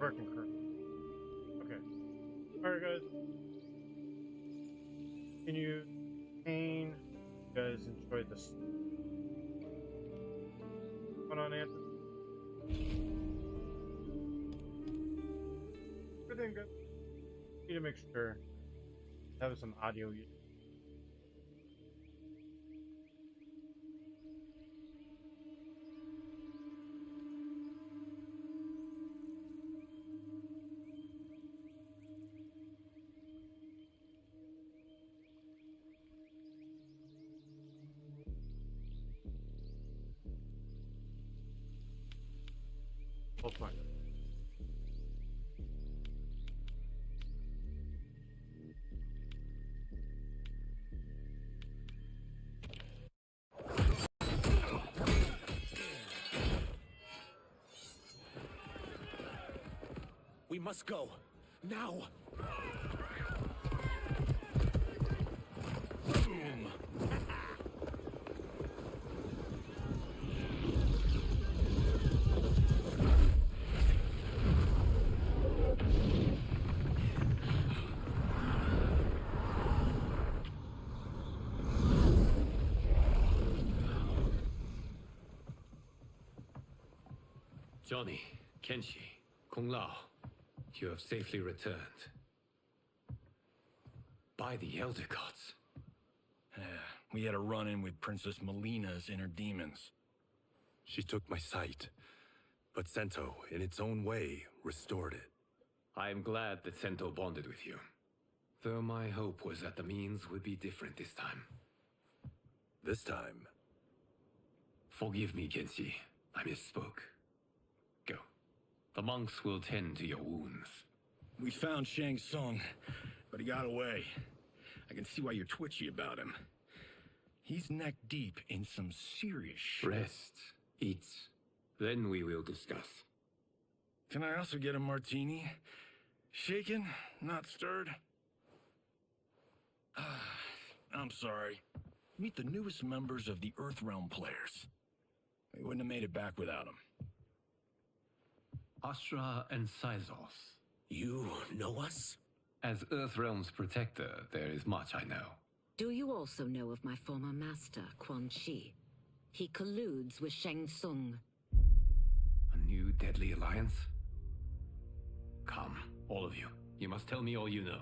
Working correct. Okay. Alright, guys. Continue. Pain. You guys enjoyed this. What's going on, Anthony? Everything good? Need to make sure. Have some audio. We'll find it. We must go. Now! Boom! Johnny, Kenshi, Kung Lao, you have safely returned. By the Elder Gods. We had a run-in with Princess Melina's inner demons. She took my sight, but Sento, in its own way, restored it. I am glad that Sento bonded with you. Though my hope was that the means would be different this time. This time? Forgive me, Kenshi. I misspoke. Go. The monks will tend to your wounds. We found Shang Tsung, but he got away. I can see why you're twitchy about him. He's neck deep in some serious shit. Rest. Eat. Then we will discuss. Can I also get a martini? Shaken, not stirred? I'm sorry. Meet the newest members of the Earthrealm players. We wouldn't have made it back without them. Astra and Sizos. You know us? As Earthrealm's protector, there is much I know. Do you also know of my former master, Quan Chi? He colludes with Shang Tsung. A new deadly alliance? Come, all of you. You must tell me all you know.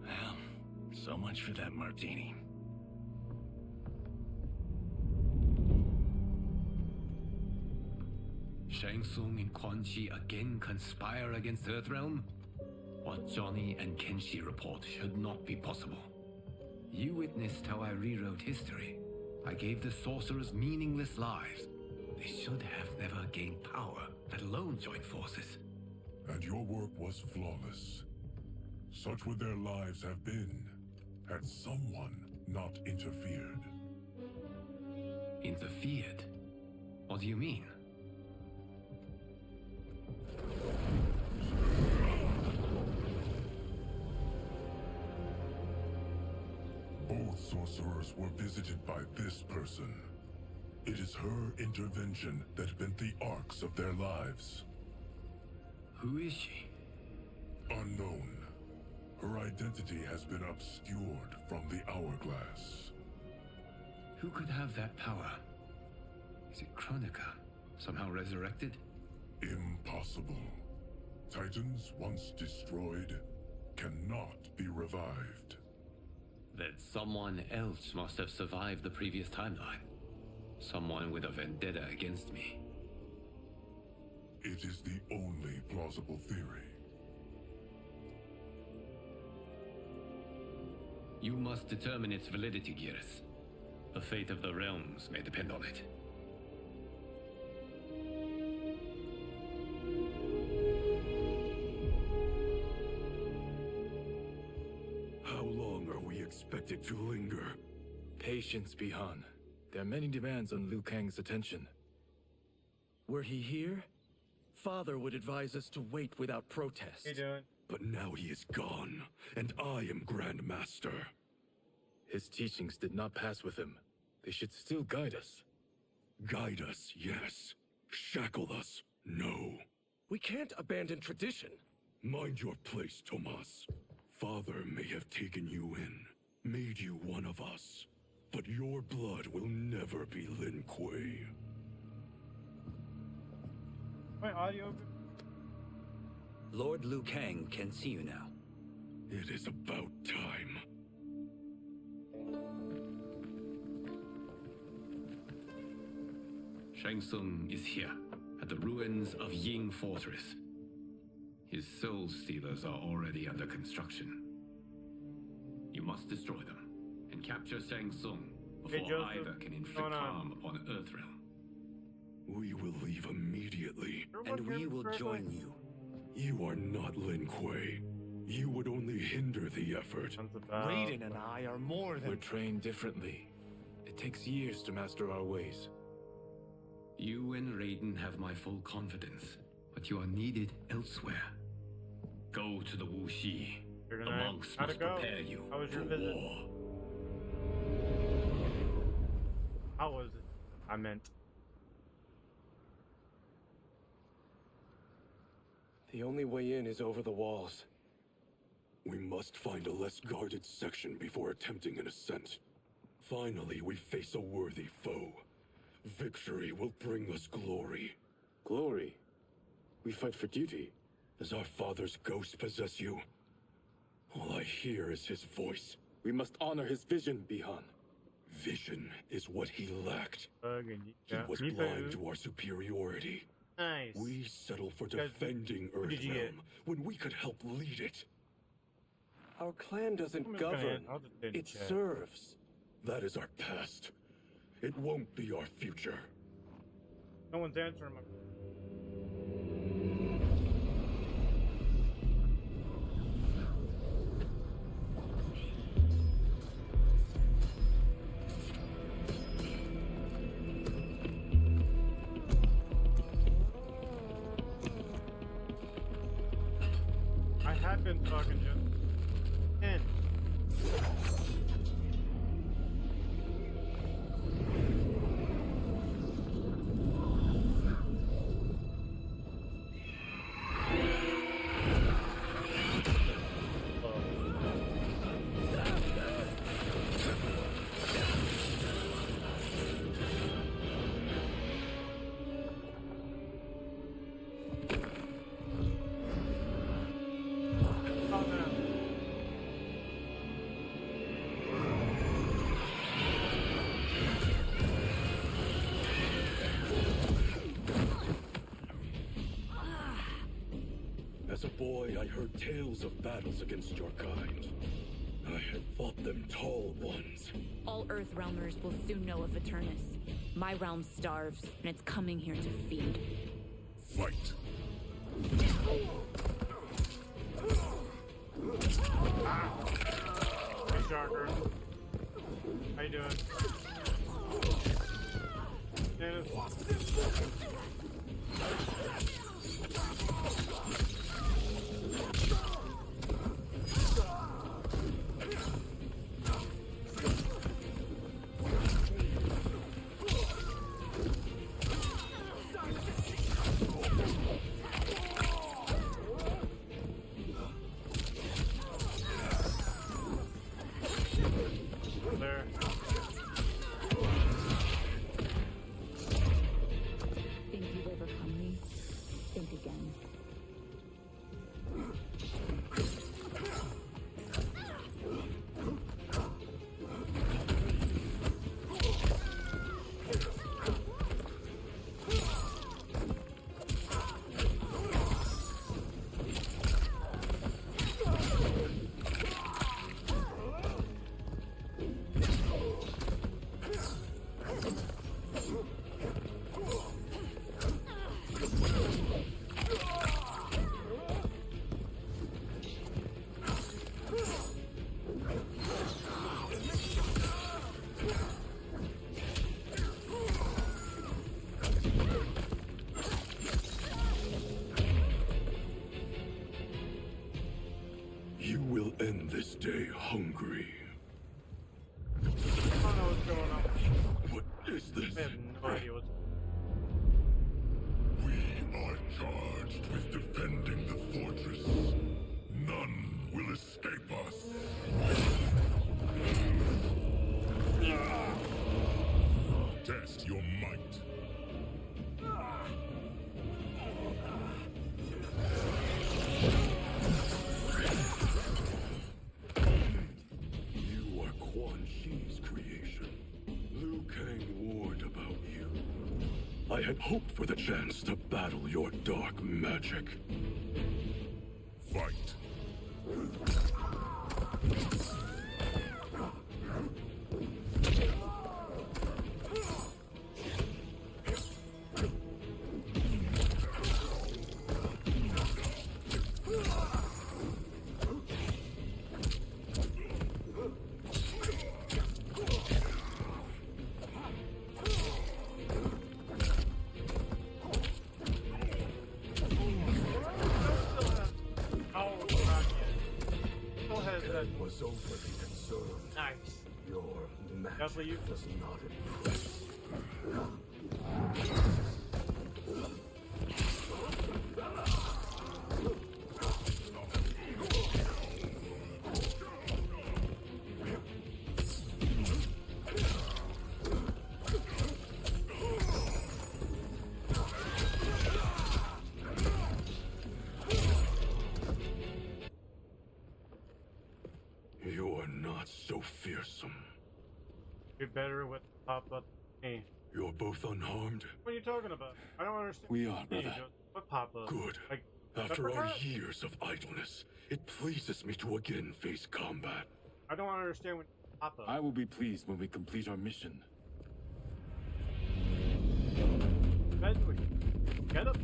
Well, so much for that martini. Shang Tsung and Quan Chi again conspire against Earthrealm? What Johnny and Kenshi report should not be possible. You witnessed how I rewrote history. I gave the sorcerers meaningless lives. They should have never gained power, let alone join forces. And your work was flawless. Such would their lives have been, had someone not interfered. Interfered? What do you mean? Both sorcerers were visited by this person. It is her intervention that bent the arcs of their lives. Who is she? Unknown. Her identity has been obscured from the hourglass. Who could have that power? Is it Kronika? Somehow resurrected? Impossible. Titans, once destroyed, cannot be revived. Then someone else must have survived the previous timeline. Someone with a vendetta against me. It is the only plausible theory. You must determine its validity, Geras. The fate of the realms may depend on it. How long are we expected to linger? Patience, Bihan. There are many demands on Liu Kang's attention. Were he here, Father would advise us to wait without protest. How you doing? But now he is gone, and I am Grand Master. His teachings did not pass with him. They should still guide us. Guide us, yes. Shackle us, no. We can't abandon tradition. Mind your place, Tomas. Father may have taken you in, made you one of us. But your blood will never be Lin Kuei. My audio. Lord Liu Kang can see you now. It is about time. Shang Tsung is here, at the ruins of Ying Fortress. His soul stealers are already under construction. You must destroy them, and capture Shang Tsung before Joseph, either can inflict going on? harm upon Earthrealm. We will leave immediately. And we will join you. You are not Lin Kuei. You would only hinder the effort. Raiden and I are more We're than... trained differently. It takes years to master our ways. You and Raiden have my full confidence, but you are needed elsewhere. Go to the Wuxi. The monks How'd must it go? prepare you How was your for visit? war. How was it? I meant. The only way in is over the walls. We must find a less guarded section before attempting an ascent. Finally, we face a worthy foe. Victory will bring us glory. Glory. We fight for duty. Does our father's ghost possess you? All I hear is his voice. We must honor his vision, Bihan. Vision is what he lacked. He He was blind to our superiority. Nice. We settle for Guys, defending what did you get? Earthrealm when we could help lead it. Our clan doesn't I'm just gonna- govern. I'll just say in It chat. serves. That is our past. It won't be our future. No one's answering my. I have been talking to. And. Oh, man. As a boy, I heard tales of battles against your kind. I had fought them tall ones. All Earthrealmers will soon know of Eternus. My realm starves, and it's coming here to feed. Fight! Hey, Sharker. How you doing? Dennis. There. Think you've overcome me? Think again. You will end this day hungry. I don't know what's going on. What is this? I have no idea what's. We are charged with defending the fortress. None will escape us. Test your might. You are Quan Chi's creation. Liu Kang warned about you. I had hoped for the chance to battle your dark magic. Fight. Was overly concerned. Nice. Your magic Definitely you. does not impress. You are not so fearsome. You're better with pop-up. Hey, You're both unharmed. what are you talking about? I don't understand. We are, Hey, brother. what pop-up? Good. Like, After our uppercut? years of idleness, it pleases me to again face combat. I don't understand what pop-up. I will be pleased when we complete our mission. Medley. Get up.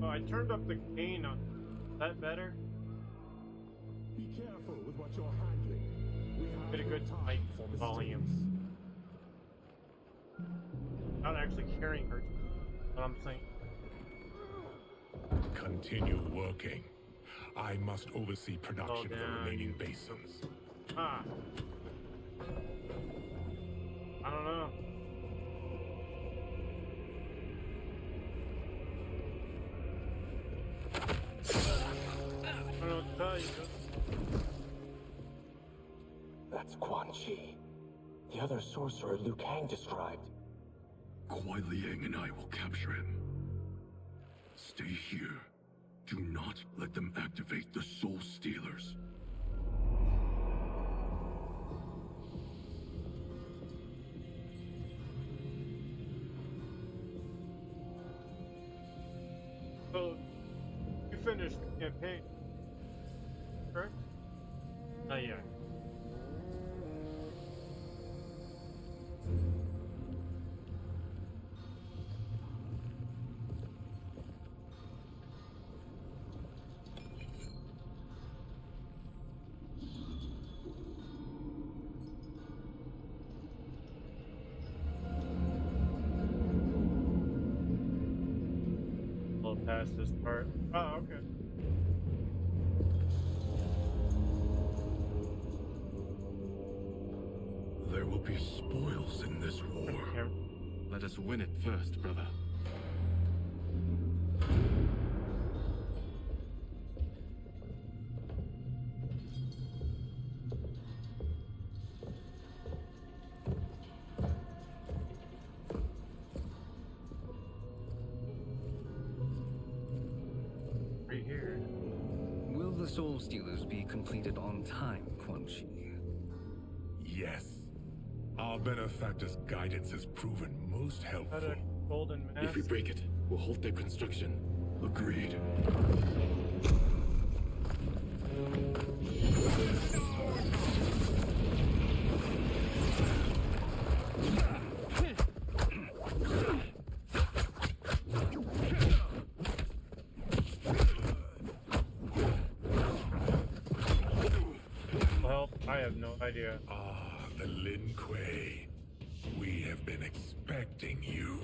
Oh, I turned up the gain on. Is that better? Be careful with what you're handling. We have Get a good mic volume. Not actually carrying her. What I'm saying. Continue working. I must oversee production of the down, remaining you- basins. Ah. I don't know. I don't know what to tell you. That's Quan Chi. The other sorcerer Liu Kang described. Kuai Liang and I will capture him. Stay here. Do not let them activate the Soul Stealers. So, you finished the campaign, correct? Not yet. We'll pass this part. Oh, okay. There will be spoils in this war. Here. Let us win it first, brother. Right here. Will the Soul Stealers be completed on time, Quan Chi? Yes. Our benefactor's guidance has proven most Got helpful. a golden mask. If we break it, we'll halt their construction. Agreed. Well, I have no idea. Ah, the Lin Kuei. We have been expecting you.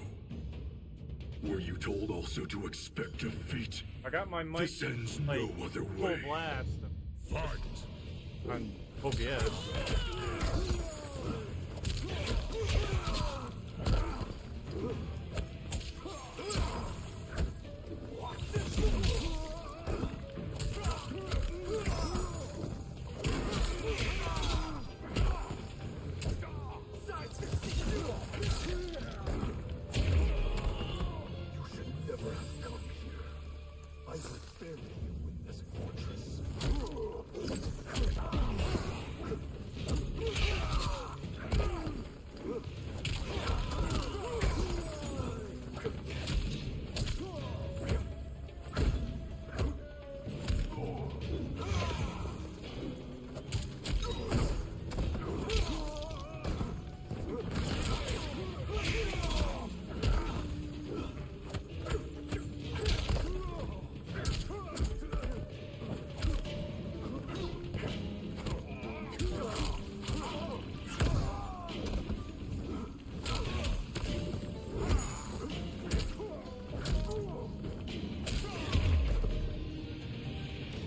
Were you told also to expect defeat? I got my mic This ends like no other full way. blast Fight! on OBS.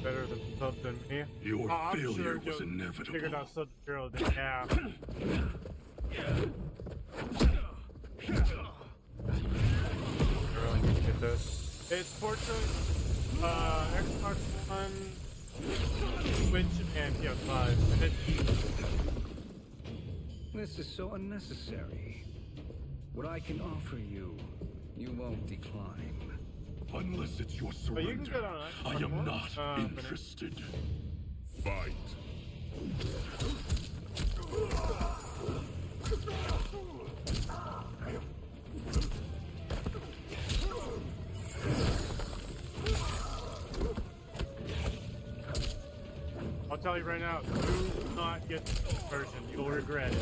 Better than sub than me. Your I'm failure sure was Joe inevitable. figured out sub-zero than half. Really need to get this. It's fortunate. Xbox One, Switch, and PS5. And This is so unnecessary. What I can offer you, you won't decline. Unless it's your But you can surrender, get on I Xbox am One. not interested. Fight! I'll tell you right now, do not get this version. You'll regret it.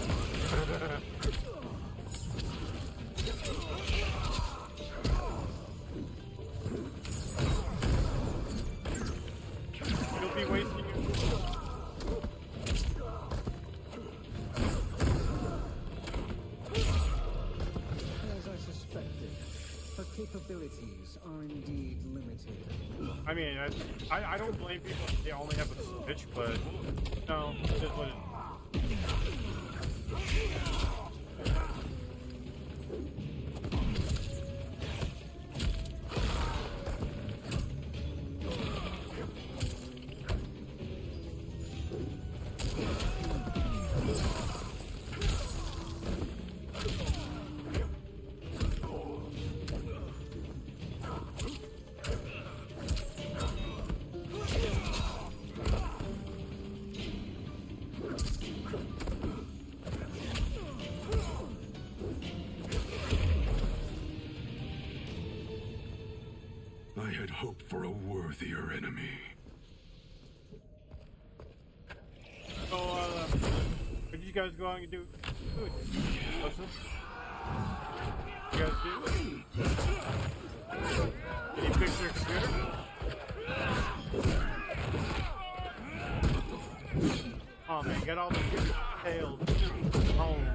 You'll be wasting your... As I suspected, her capabilities are indeed limited. I mean, I don't blame people if they only have a Switch, but no, it is what it is. I had hoped for a worthier enemy. So, what did you guys go out and do? Food. What's this? You guys do? Did you fix your computer? Oh man, get all the tails home.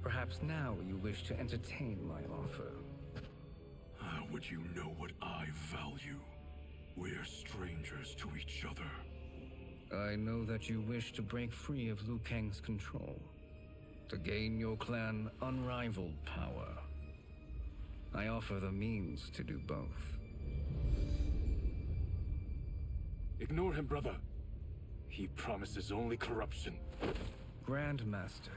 Perhaps now you wish to entertain my offer. How would you know what I value? We're strangers to each other. I know that you wish to break free of Liu Kang's control, to gain your clan unrivaled power. I offer the means to do both. Ignore him, brother. He promises only corruption. Grandmaster,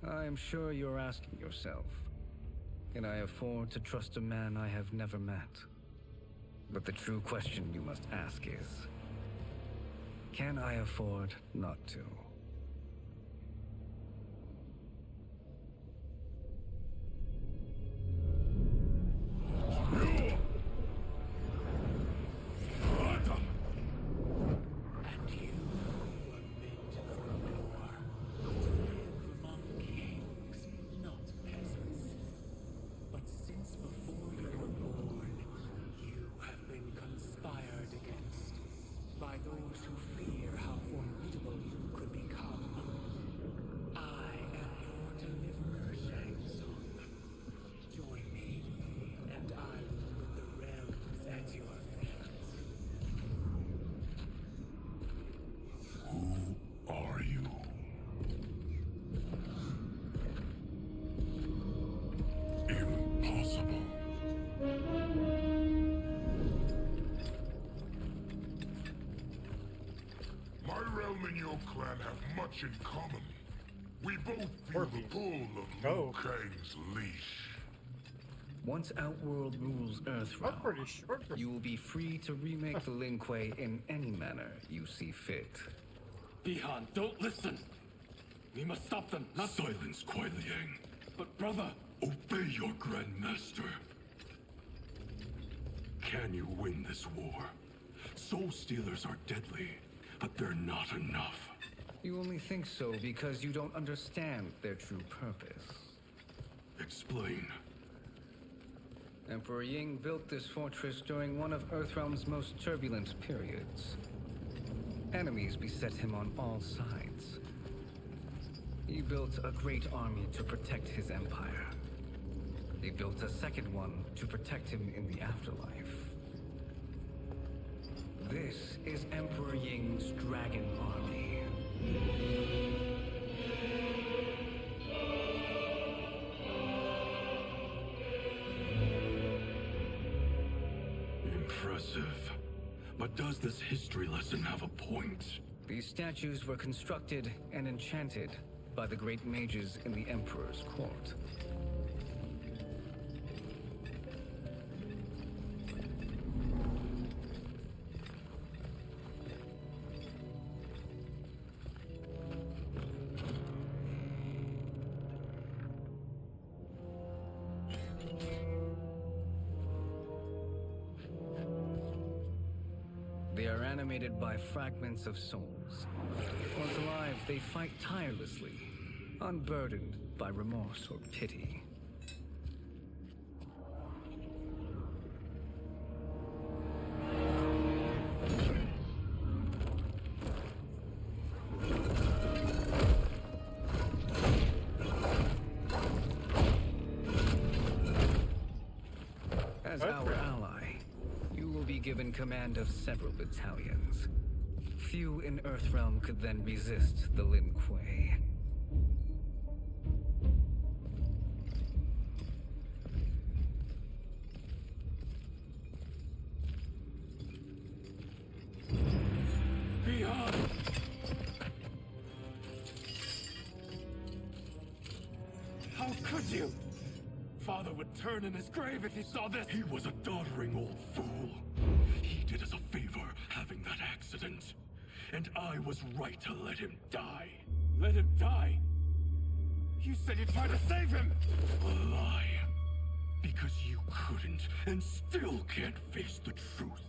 I am sure you're asking yourself, can I afford to trust a man I have never met? But the true question you must ask is, can I afford not to? And you My realm and your clan have much in common. We both feel the pull of Liu Kang's leash. Once Outworld rules Earthrealm, pretty short. you will be free to remake the Lin Kuei in any manner you see fit. Bihan, don't listen. We must stop them, not Silence, Kuai Liang. But brother, Obey your Grandmaster. Can you win this war? Soul Stealers are deadly, but they're not enough. You only think so because you don't understand their true purpose. Explain. Emperor Ying built this fortress during one of Earthrealm's most turbulent periods. Enemies beset him on all sides. He built a great army to protect his empire. He built a second one to protect him in the afterlife. This is Emperor Ying's Dragon Army. Impressive. But does this history lesson have a point? These statues were constructed and enchanted by the great mages in the Emperor's court. They are animated by fragments of souls. Once alive, they fight tirelessly, unburdened by remorse or pity. As our ally, you will be given command of several battalions. Few in Earthrealm could then resist the Lin Kuei. Bihan! How could you? Father would turn in his grave if he saw this. He was a doddering old fool. He did us a favor having that accident. And I was right to let him die. Let him die? You said you tried to save him! A lie. Because you couldn't and still can't face the truth.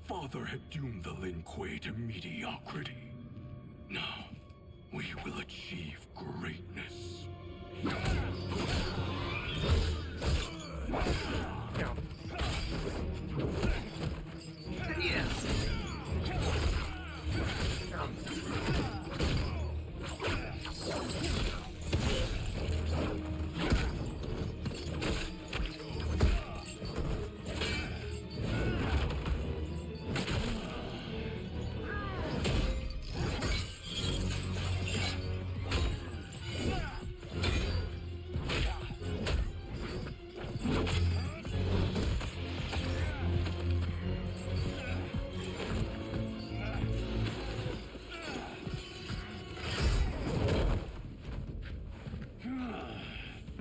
Father had doomed the Lin Kuei to mediocrity. Now, we will achieve greatness.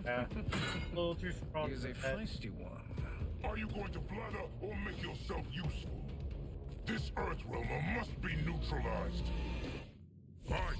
Yeah, a little too strong. He is a feisty one. Are you going to blather or make yourself useful? This Earthrealmer must be neutralized. Fight!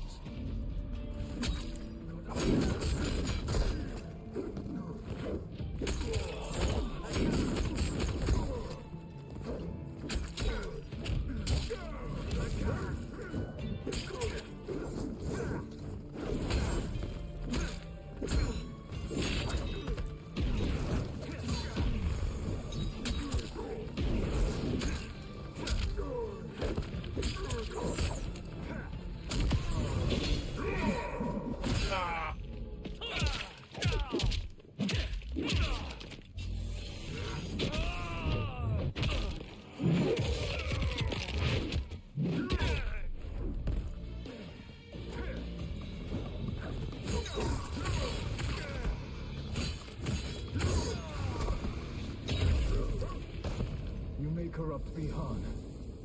You may corrupt Bihan,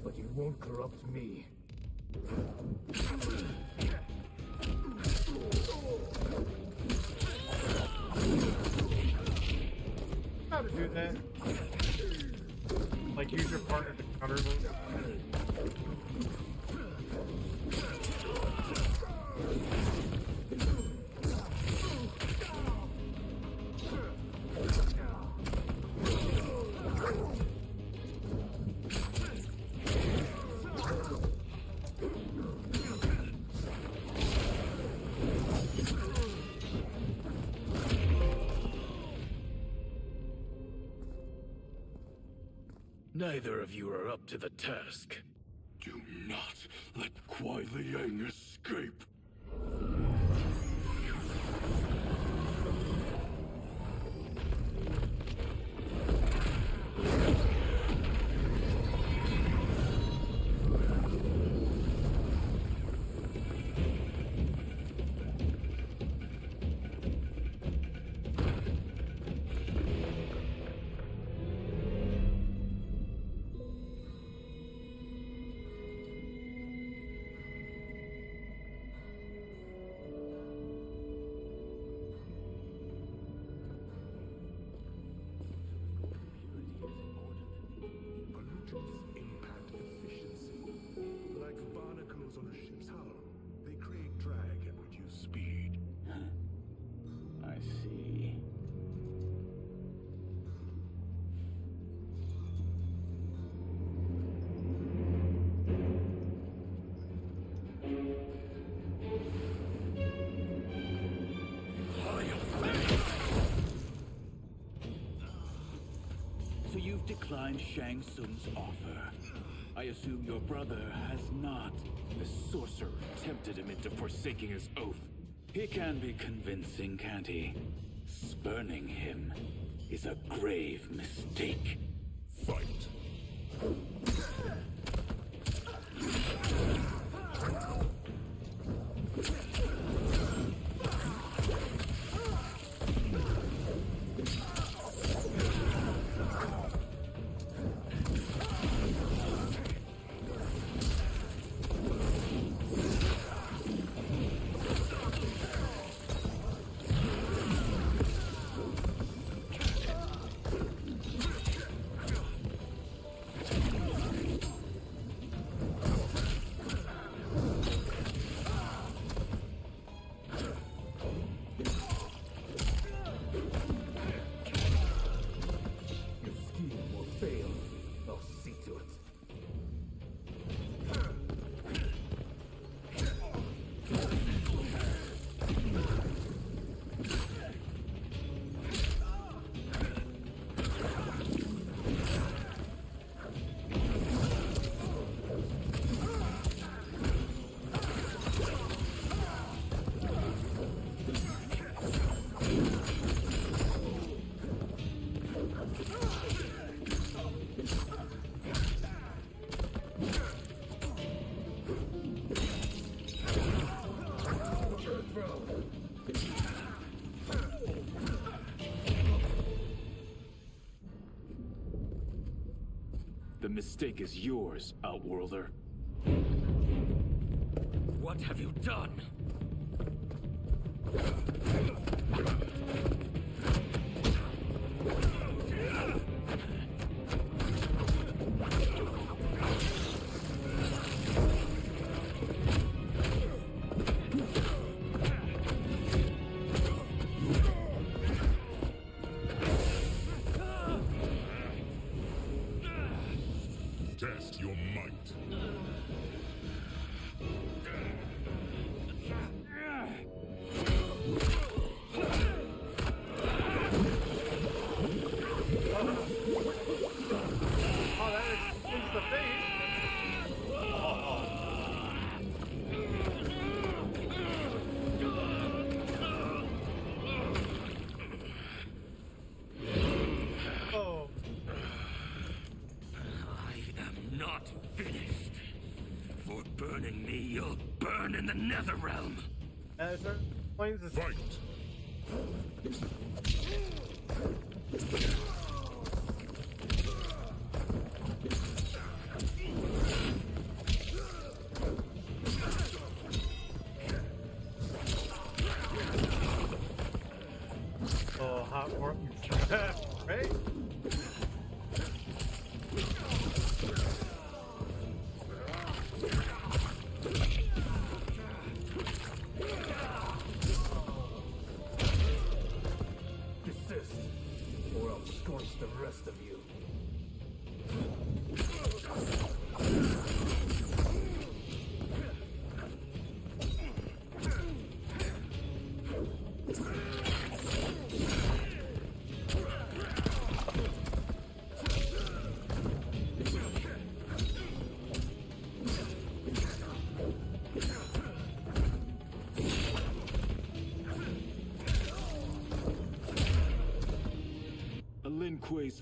but you won't corrupt me. How to do that? Like use your partner to counter move. Neither of you are up to the task. Do not let Kuai Liang escape. Pollutants impact efficiency. Like barnacles on a ship's hull, they create drag and reduce speed. I see. So you've declined Shang Tsung's offer. I assume your brother has not. The sorcerer tempted him into forsaking his oath. He can be convincing, can't he? Spurning him is a grave mistake. Fight. The mistake is yours, Outworlder. What have you done? Test your might. Oh, that extends the face. Oh. I am not finished. For burning me, you'll burn in the Netherrealm. As it explains this. Fight.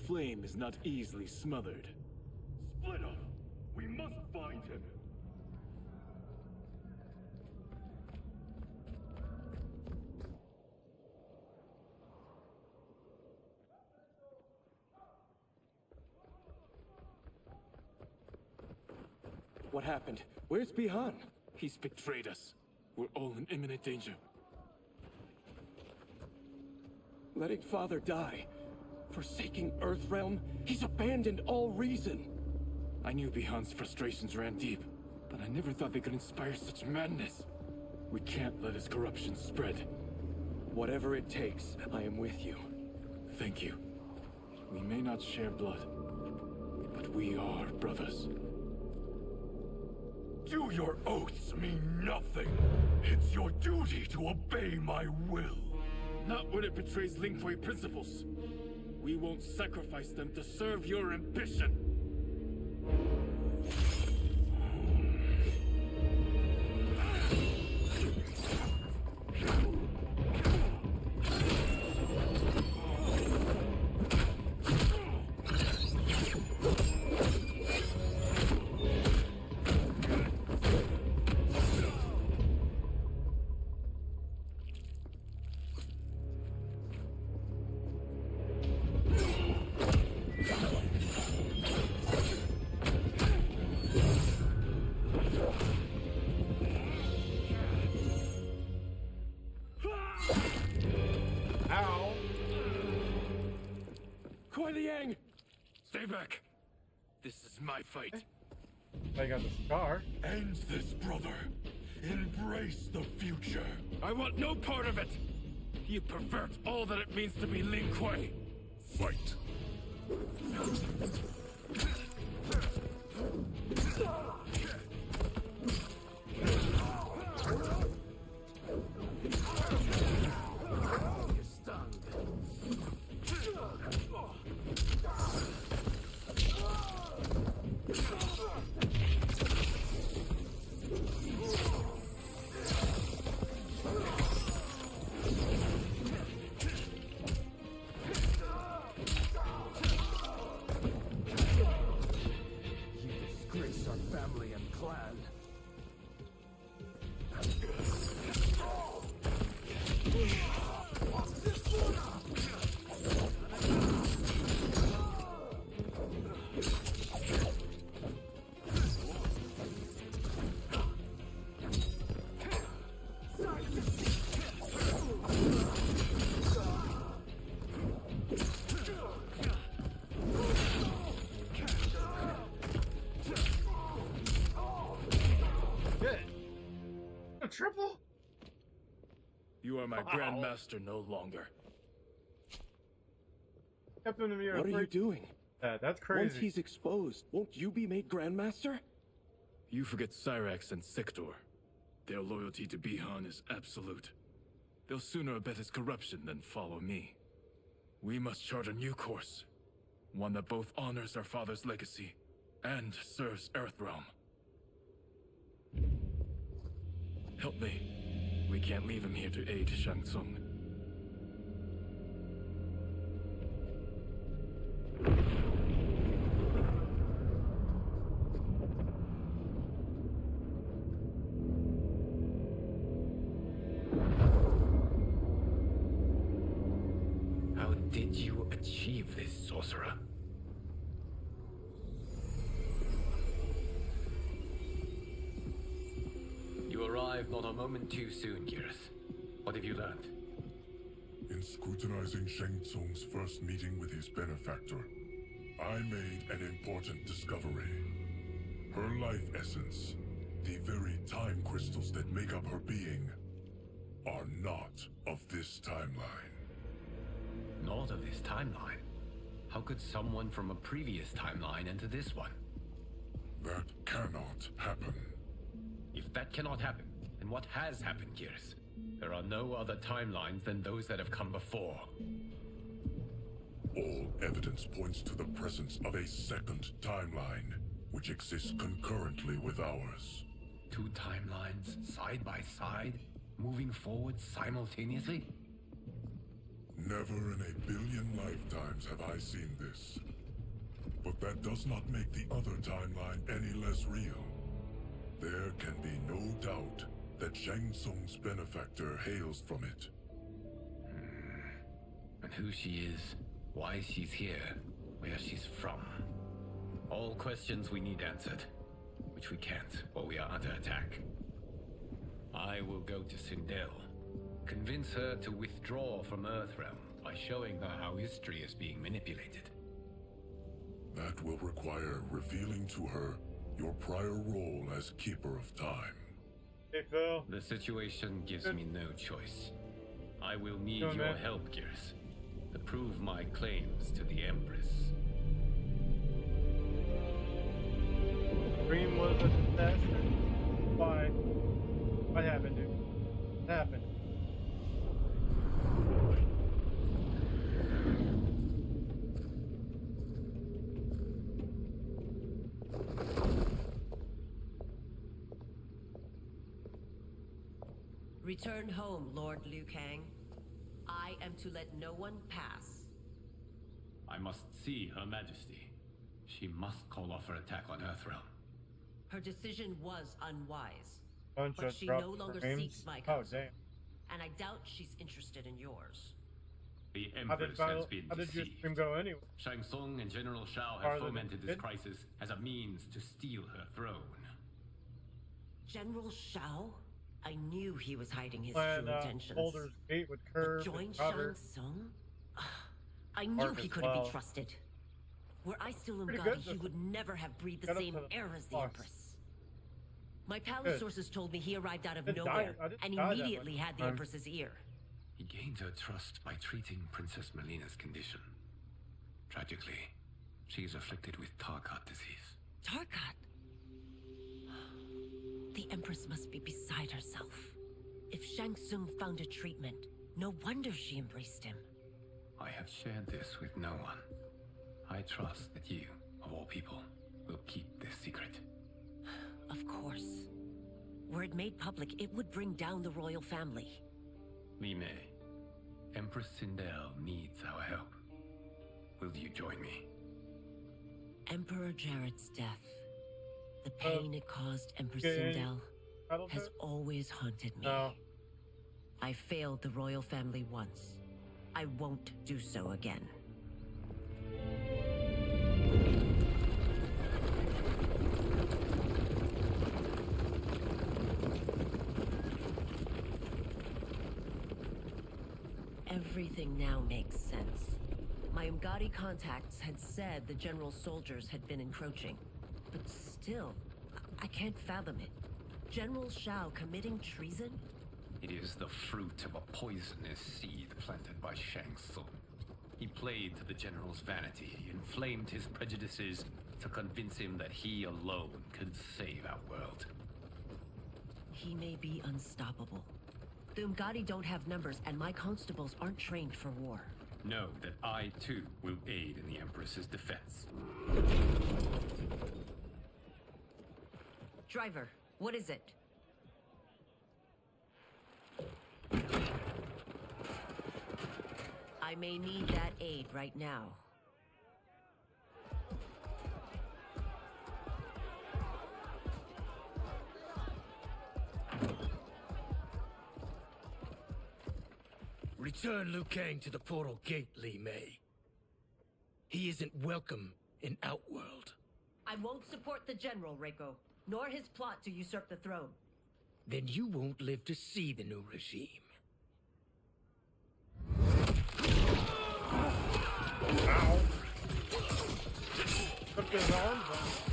flame is not easily smothered. Split up! We must find him! What happened? Where's Bihan? He's betrayed us. We're all in imminent danger. Letting Father die. Forsaking Earthrealm. He's abandoned all reason. I knew Bihan's frustrations ran deep, but I never thought they could inspire such madness. We can't let his corruption spread. Whatever it takes, I am with you. Thank you. We may not share blood, but we are brothers. Do your oaths mean nothing? It's your duty to obey my will. Not when it betrays Lin Kuei principles. We won't sacrifice them to serve your ambition. Stay back. This is my fight. I got the scar. End this, brother. Embrace the future. I want no part of it. You pervert all that it means to be Lin Kuei. Fight. Triple? You are my grandmaster no longer. Captain Amir, what are you doing? That's crazy. Once he's exposed, won't you be made grandmaster? You forget Cyrax and Sector. Their loyalty to Bihan is absolute. They'll sooner abet his corruption than follow me. We must chart a new course. One that both honors our father's legacy and serves Earthrealm. Help me. We can't leave him here to aid Shang Tsung. How did you achieve this, sorcerer? You arrived not a moment too soon, Geras. What have you learned? In scrutinizing Shang Tsung's first meeting with his benefactor, I made an important discovery. Her life essence, the very time crystals that make up her being, are not of this timeline. Not of this timeline? How could someone from a previous timeline enter this one? That cannot happen. If that cannot happen, then what has happened, Geras? There are no other timelines than those that have come before. All evidence points to the presence of a second timeline, which exists concurrently with ours. Two timelines, side by side, moving forward simultaneously? Never in a billion lifetimes have I seen this. But that does not make the other timeline any less real. There can be no doubt that Shang Tsung's benefactor hails from it. And who she is, why she's here, where she's from. All questions we need answered, which we can't while we are under attack. I will go to Sindel, convince her to withdraw from Earthrealm by showing her how history is being manipulated. That will require revealing to her your prior role as Keeper of Time. Hey, Phil. The situation gives me no choice. I will need Go, your man. help, Gears, to prove my claims to the Empress. Dream was a disaster. Why? What happened, dude? What happened? Return home, Lord Liu Kang. I am to let no one pass. I must see Her Majesty. She must call off her attack on Earthrealm. Her decision was unwise, Bunch but of she drop no longer frames. seeks my Oh, counsel, damn. and I doubt she's interested in yours. The How did, Empress has been how did your deceived. stream go anyway? Shang Tsung and General Shao have Farther than fomented it this did? crisis as a means to steal her throne. General Shao? I knew he was hiding his Plan true intentions. Boulder's Gate with But curves join and Shang cover. Tsung? I knew Mark he as couldn't well. be trusted. Were I still Pretty Umgadi, good, he just would never have breathed the got up same to the air as the boss. Empress. My palace Good. sources told me he arrived out of Didn't nowhere die- I didn't and die that immediately much had the time. Empress's ear. He gained her trust by treating Princess Melina's condition. Tragically, she is afflicted with Tarkat disease. Tarkat? The Empress must be beside herself. If Shang Tsung found a treatment, no wonder she embraced him. I have shared this with no one. I trust that you, of all people, will keep this secret. Of course. Were it made public, it would bring down the royal family. Li Mei, Empress Sindel needs our help. Will you join me? Emperor Jarrett's death. The pain it caused Empress okay. Sindel Battle has Pit? always haunted me. No. I failed the royal family once. I won't do so again. Everything now makes sense. My Umgadi contacts had said the general soldiers had been encroaching. But still, I can't fathom it. General Shao committing treason? It is the fruit of a poisonous seed planted by Shang Tsung. He played to the general's vanity, inflamed his prejudices to convince him that he alone could save our world. He may be unstoppable. The Umgadi don't have numbers, and my constables aren't trained for war. Know that I, too, will aid in the Empress's defense. Driver, what is it? I may need that aid right now. Return Liu Kang to the portal gate, Li Mei. He isn't welcome in Outworld. I won't support the General, Reiko, nor his plot to usurp the throne. Then you won't live to see the new regime. Ow. Took his arms off.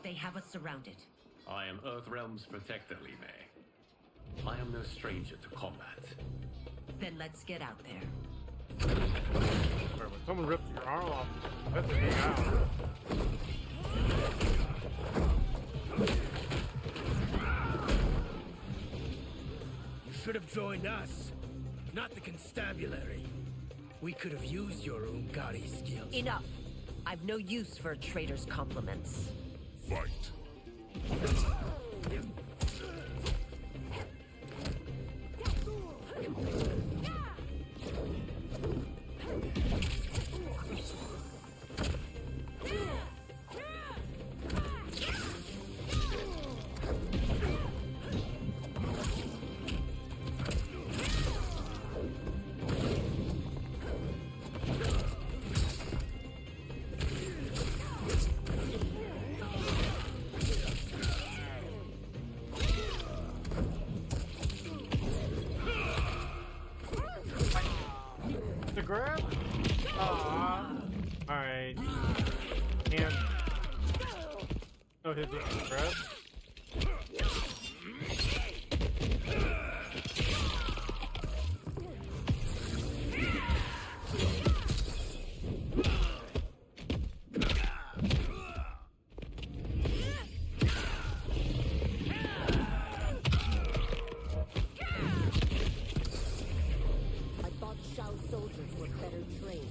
They have us surrounded. I am Earthrealm's protector, Li Mei. I am no stranger to combat. Then let's get out there. When someone rips your arm off, that's a big owl. You should have joined us, not the constabulary. We could have used your Umgadi skills. Enough! I've no use for a traitor's compliments. Fight. the grab? Alright. And no hit the grab. I thought Shao soldiers were better trained.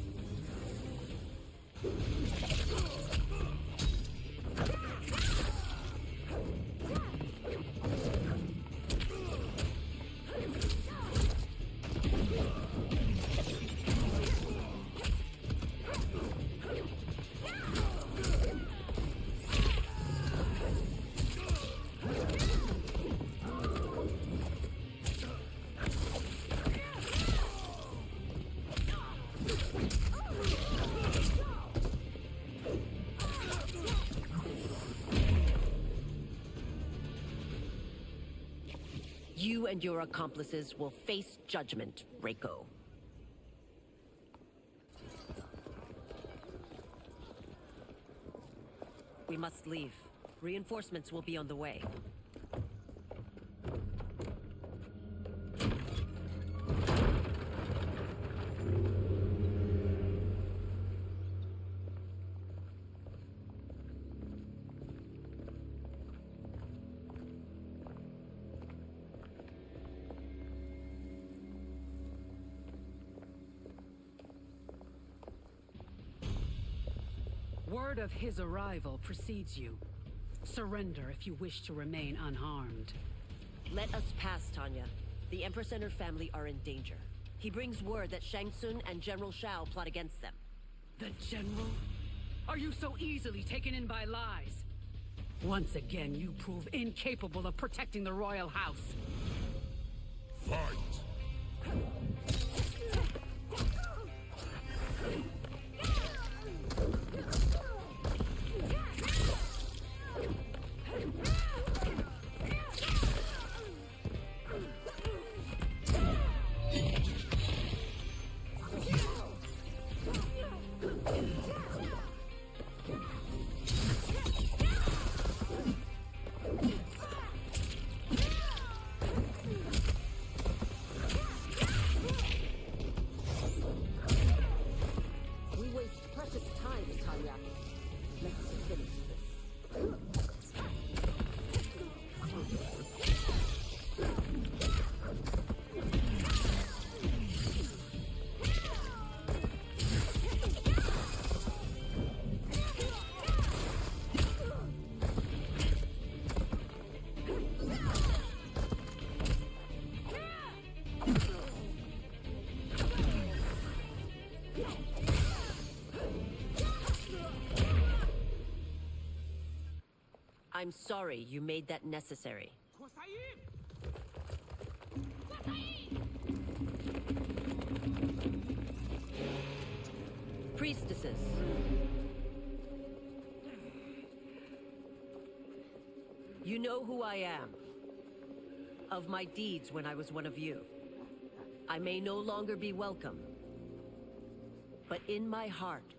You and your accomplices will face judgment, Reiko. We must leave. Reinforcements will be on the way. Word of his arrival precedes you. Surrender if you wish to remain unharmed. Let us pass, Tanya. The Empress and her family are in danger. He brings word that Shang Tsung and General Shao plot against them. The General? Are you so easily taken in by lies? Once again, you prove incapable of protecting the royal house. Fight! We waste precious time, Tanya. Let's finish this. I'm sorry you made that necessary. Priestesses. You know who I am. Of my deeds when I was one of you. I may no longer be welcome. But in my heart,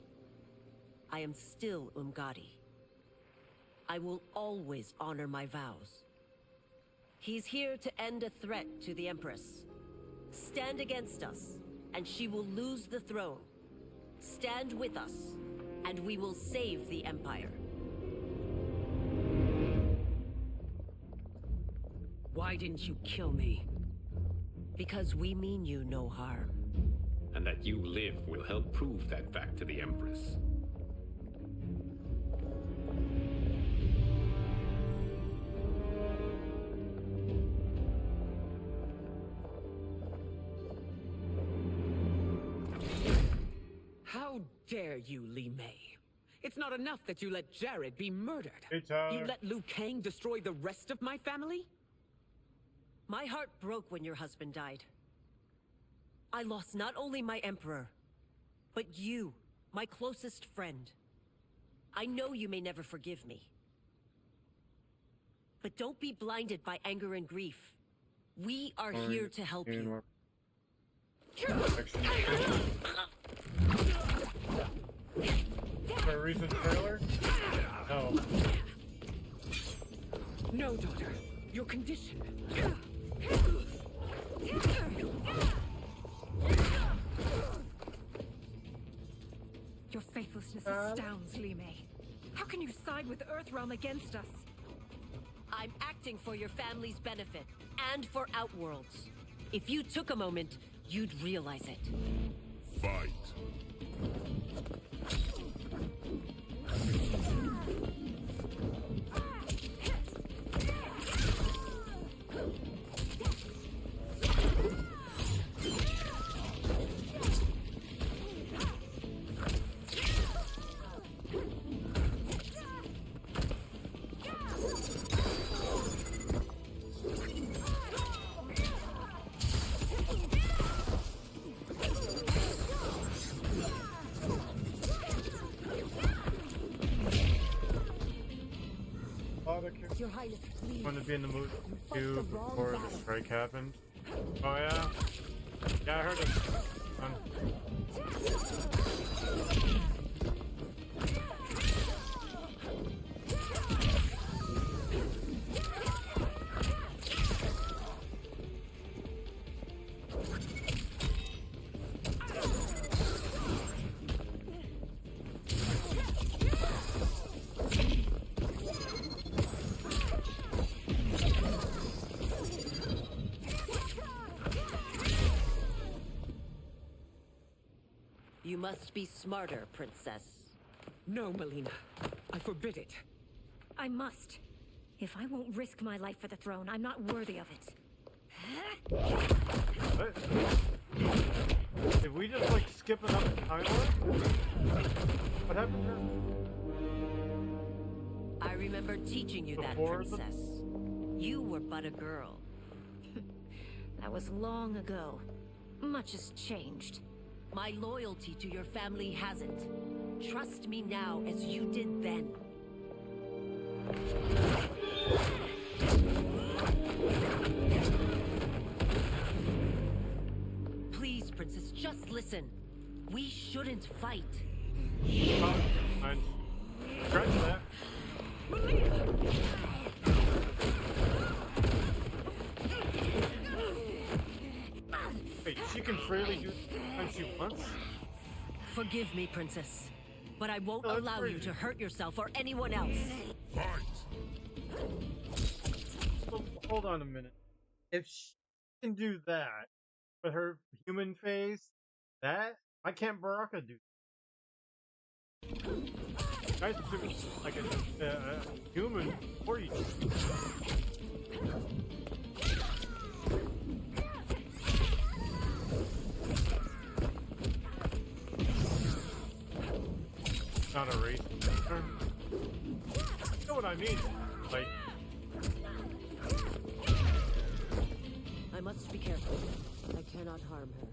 I am still Umgadi. I will always honor my vows. He's here to end a threat to the Empress. Stand against us, and she will lose the throne. Stand with us, and we will save the Empire. Why didn't you kill me? Because we mean you no harm. And that you live will help prove that fact to the Empress. How dare you, Li Mei? It's not enough that you let Jared be murdered. You let Liu Kang destroy the rest of my family? My heart broke when your husband died. I lost not only my emperor, but you, my closest friend. I know you may never forgive me. But don't be blinded by anger and grief. We are here to help you. recent trailer? No. No, daughter. Your condition. Your faithlessness astounds, Li Mei. How can you side with Earthrealm against us? I'm acting for your family's benefit, and for Outworlds. If you took a moment, you'd realize it. Fight. Your Highness, please. Want to be in the mood too before the strike happened? Oh yeah? Yeah, I heard it. You must be smarter, Princess. No, Melina. I forbid it. I must. If I won't risk my life for the throne, I'm not worthy of it. What? Did we just like skip another timeline? What happened here? I remember teaching you that, Princess. You were but a girl. That was long ago. Much has changed. My loyalty to your family hasn't. Trust me now as you did then. Please, Princess, just listen. We shouldn't fight. Fine. Scratch that. Wait, she can freely do what she wants? Forgive me, Princess, but I won't allow you to hurt yourself or anyone else. So, hold on a minute. If she can do that, but her human face, that, why can't Baraka do that? Guys, like a human before you. Not a race. You know what I mean? Like, I must be careful. I cannot harm her.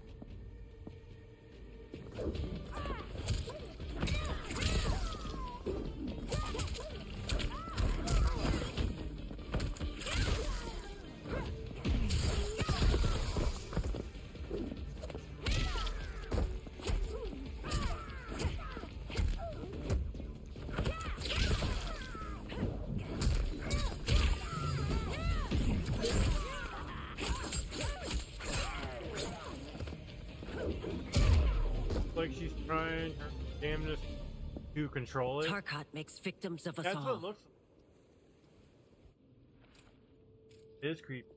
like she's trying her damnedest to control it. Tarkat makes victims of us That's all. what it looks like. It is creepy.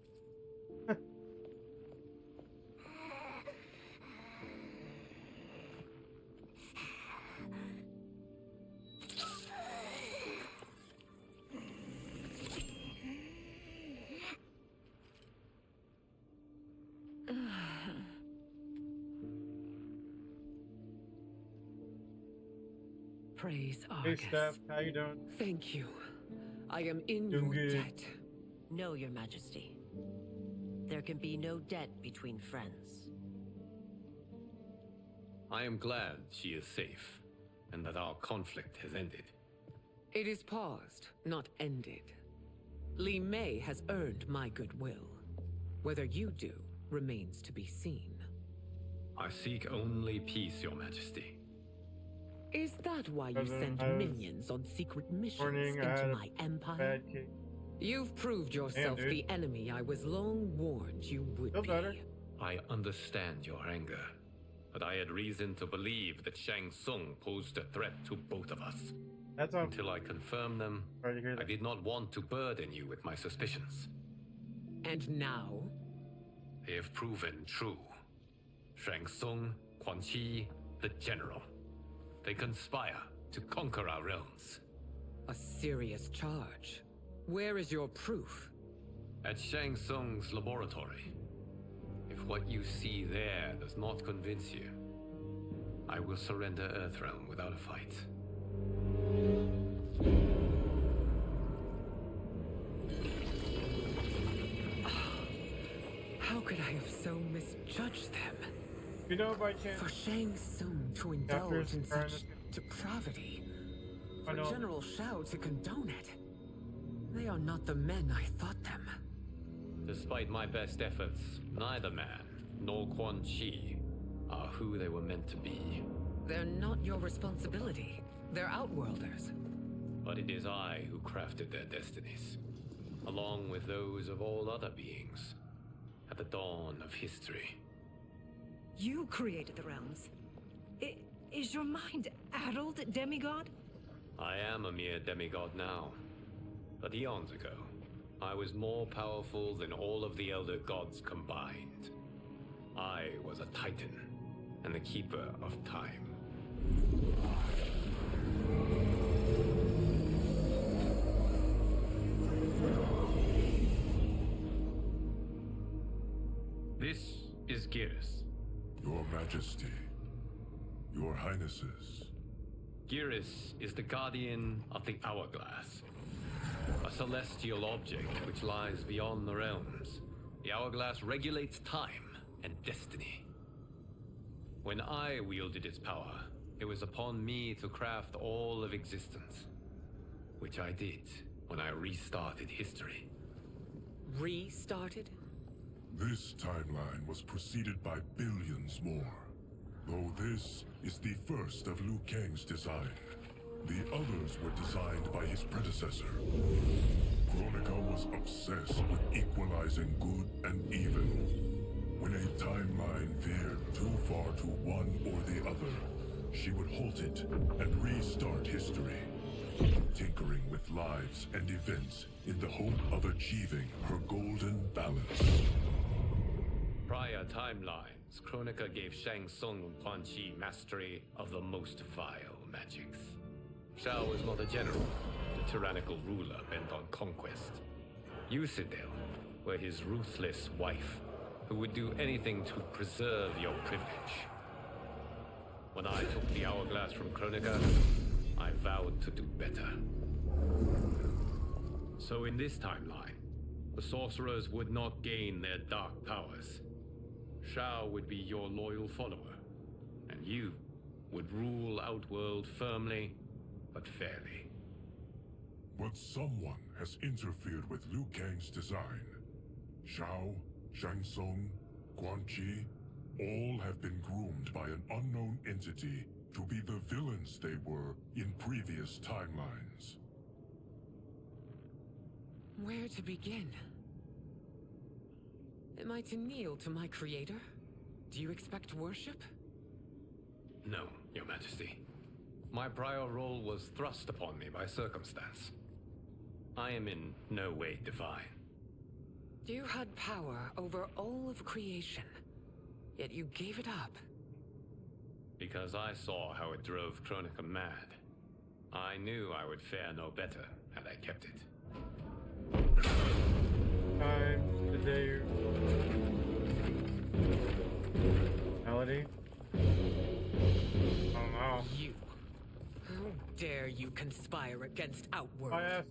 Praise Hey Argus. Steph, how you doing? Thank you. I am in Doing your good. debt. No, Your Majesty. There can be no debt between friends. I am glad she is safe, and that our conflict has ended. It is paused, not ended. Li Mei has earned my goodwill. Whether you do remains to be seen. I seek only peace, Your Majesty. Is that why you President send has minions on secret missions warning, I had into a my empire? bad case. You've proved yourself dude. the enemy I was long warned you would Feel be. better. I understand your anger, but I had reason to believe that Shang Tsung posed a threat to both of us. That's all. Until I confirmed them, Sorry to hear that. I did not want to burden you with my suspicions. And now? They have proven true. Shang Tsung, Quan Chi, the General. They conspire to conquer our realms. A serious charge. Where is your proof? At Shang Tsung's laboratory. If what you see there does not convince you, I will surrender Earthrealm without a fight. How could I have so misjudged them? You know, by chance, For Shang Tsung to indulge in such depravity, for General Shao to condone it, they are not the men I thought them. Despite my best efforts, neither man nor Quan Chi are who they were meant to be. They're not your responsibility. They're outworlders. But it is I who crafted their destinies, along with those of all other beings, at the dawn of history. You created the realms. Is your mind addled, demigod? I am a mere demigod now, but eons ago, I was more powerful than all of the Elder Gods combined. I was a Titan, and the Keeper of Time. This is Geras. Your Majesty, Your Highnesses. Geras is the guardian of the Hourglass, a celestial object which lies beyond the realms. The Hourglass regulates time and destiny. When I wielded its power, it was upon me to craft all of existence, which I did when I restarted history. Restarted? This timeline was preceded by billions more. Though this is the first of Liu Kang's design, the others were designed by his predecessor. Kronika was obsessed with equalizing good and evil. When a timeline veered too far to one or the other, she would halt it and restart history, tinkering with lives and events in the hope of achieving her golden balance. Prior timelines, Kronika gave Shang Tsung and Quan Chi mastery of the most vile magics. Shao was not a general, but a tyrannical ruler bent on conquest. You, Sindel, were his ruthless wife, who would do anything to preserve your privilege. When I took the Hourglass from Kronika, I vowed to do better. So in this timeline, the sorcerers would not gain their dark powers. Shao would be your loyal follower, and you would rule Outworld firmly, but fairly. But someone has interfered with Liu Kang's design. Shao, Shang Tsung, Quan Chi, all have been groomed by an unknown entity to be the villains they were in previous timelines. Where to begin? Am I to kneel to my creator? Do you expect worship? No, Your Majesty. My prior role was thrust upon me by circumstance. I am in no way divine. You had power over all of creation, yet you gave it up. Because I saw how it drove Kronika mad. I knew I would fare no better had I kept it. Time, the day, melody. Oh no. You. How dare you conspire against Outworld? I asked.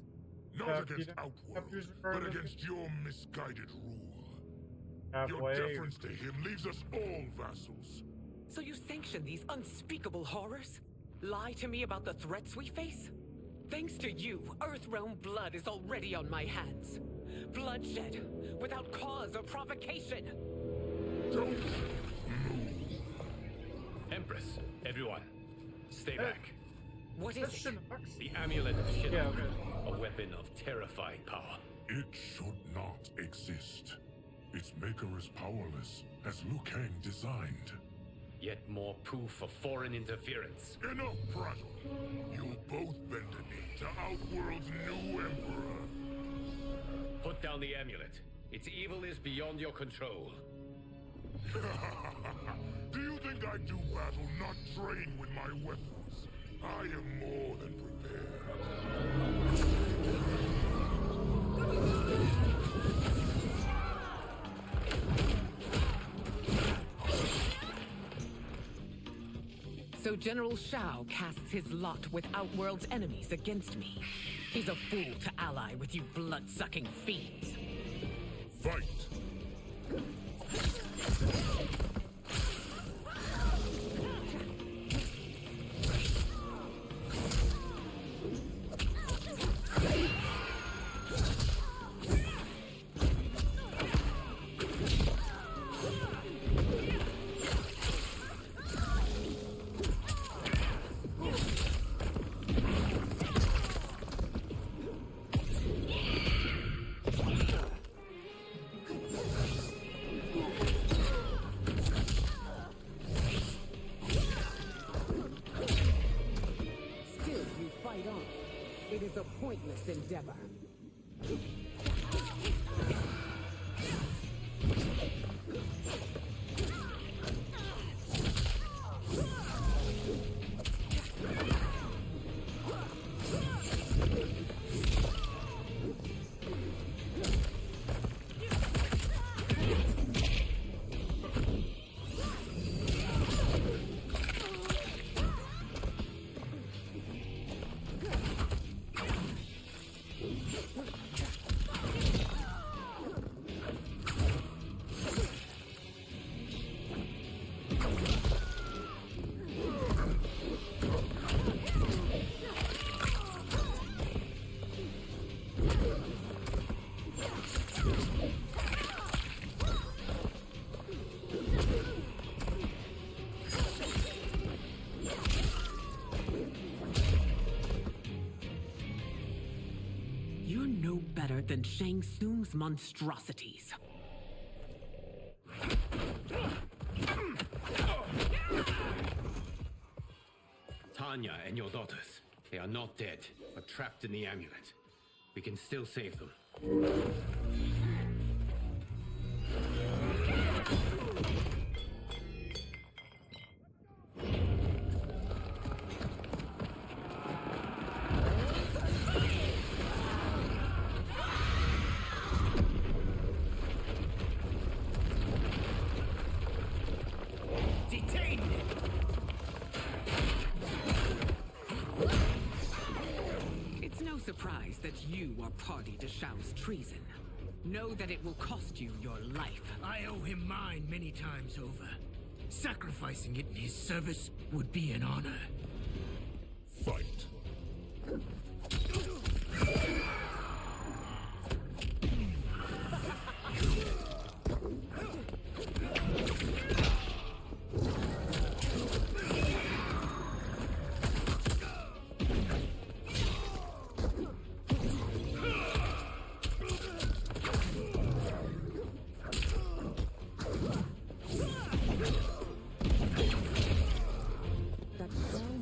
Not against Outworld, but against your misguided rule. Your deference to him leaves us all vassals. So you sanction these unspeakable horrors? Lie to me about the threats we face? Thanks to you, Earthrealm blood is already on my hands. Bloodshed, without cause or provocation. Don't Empress, everyone, Stay back. What is it? The amulet of Shinnok. Yeah, okay. A weapon of terrifying power. It should not exist. Its maker is powerless, as Liu Kang designed. Yet more proof of foreign interference. Enough prattle. You both bend a knee to Outworld's new emperor. Put down the amulet. Its evil is beyond your control. Do you think I do battle not trained with my weapons? I am more than prepared. So General Shao casts his lot with Outworld's enemies against me. He's a fool to ally with you blood-sucking fiends. Fight! It is a pointless endeavor. Better than Shang Tsung's monstrosities. Tanya and your daughters. They are not dead, but trapped in the amulet. We can still save them. Surprised that you are party to Shao's treason. Know that it will cost you your life. I owe him mine many times over. Sacrificing it in his service would be an honor. Fight.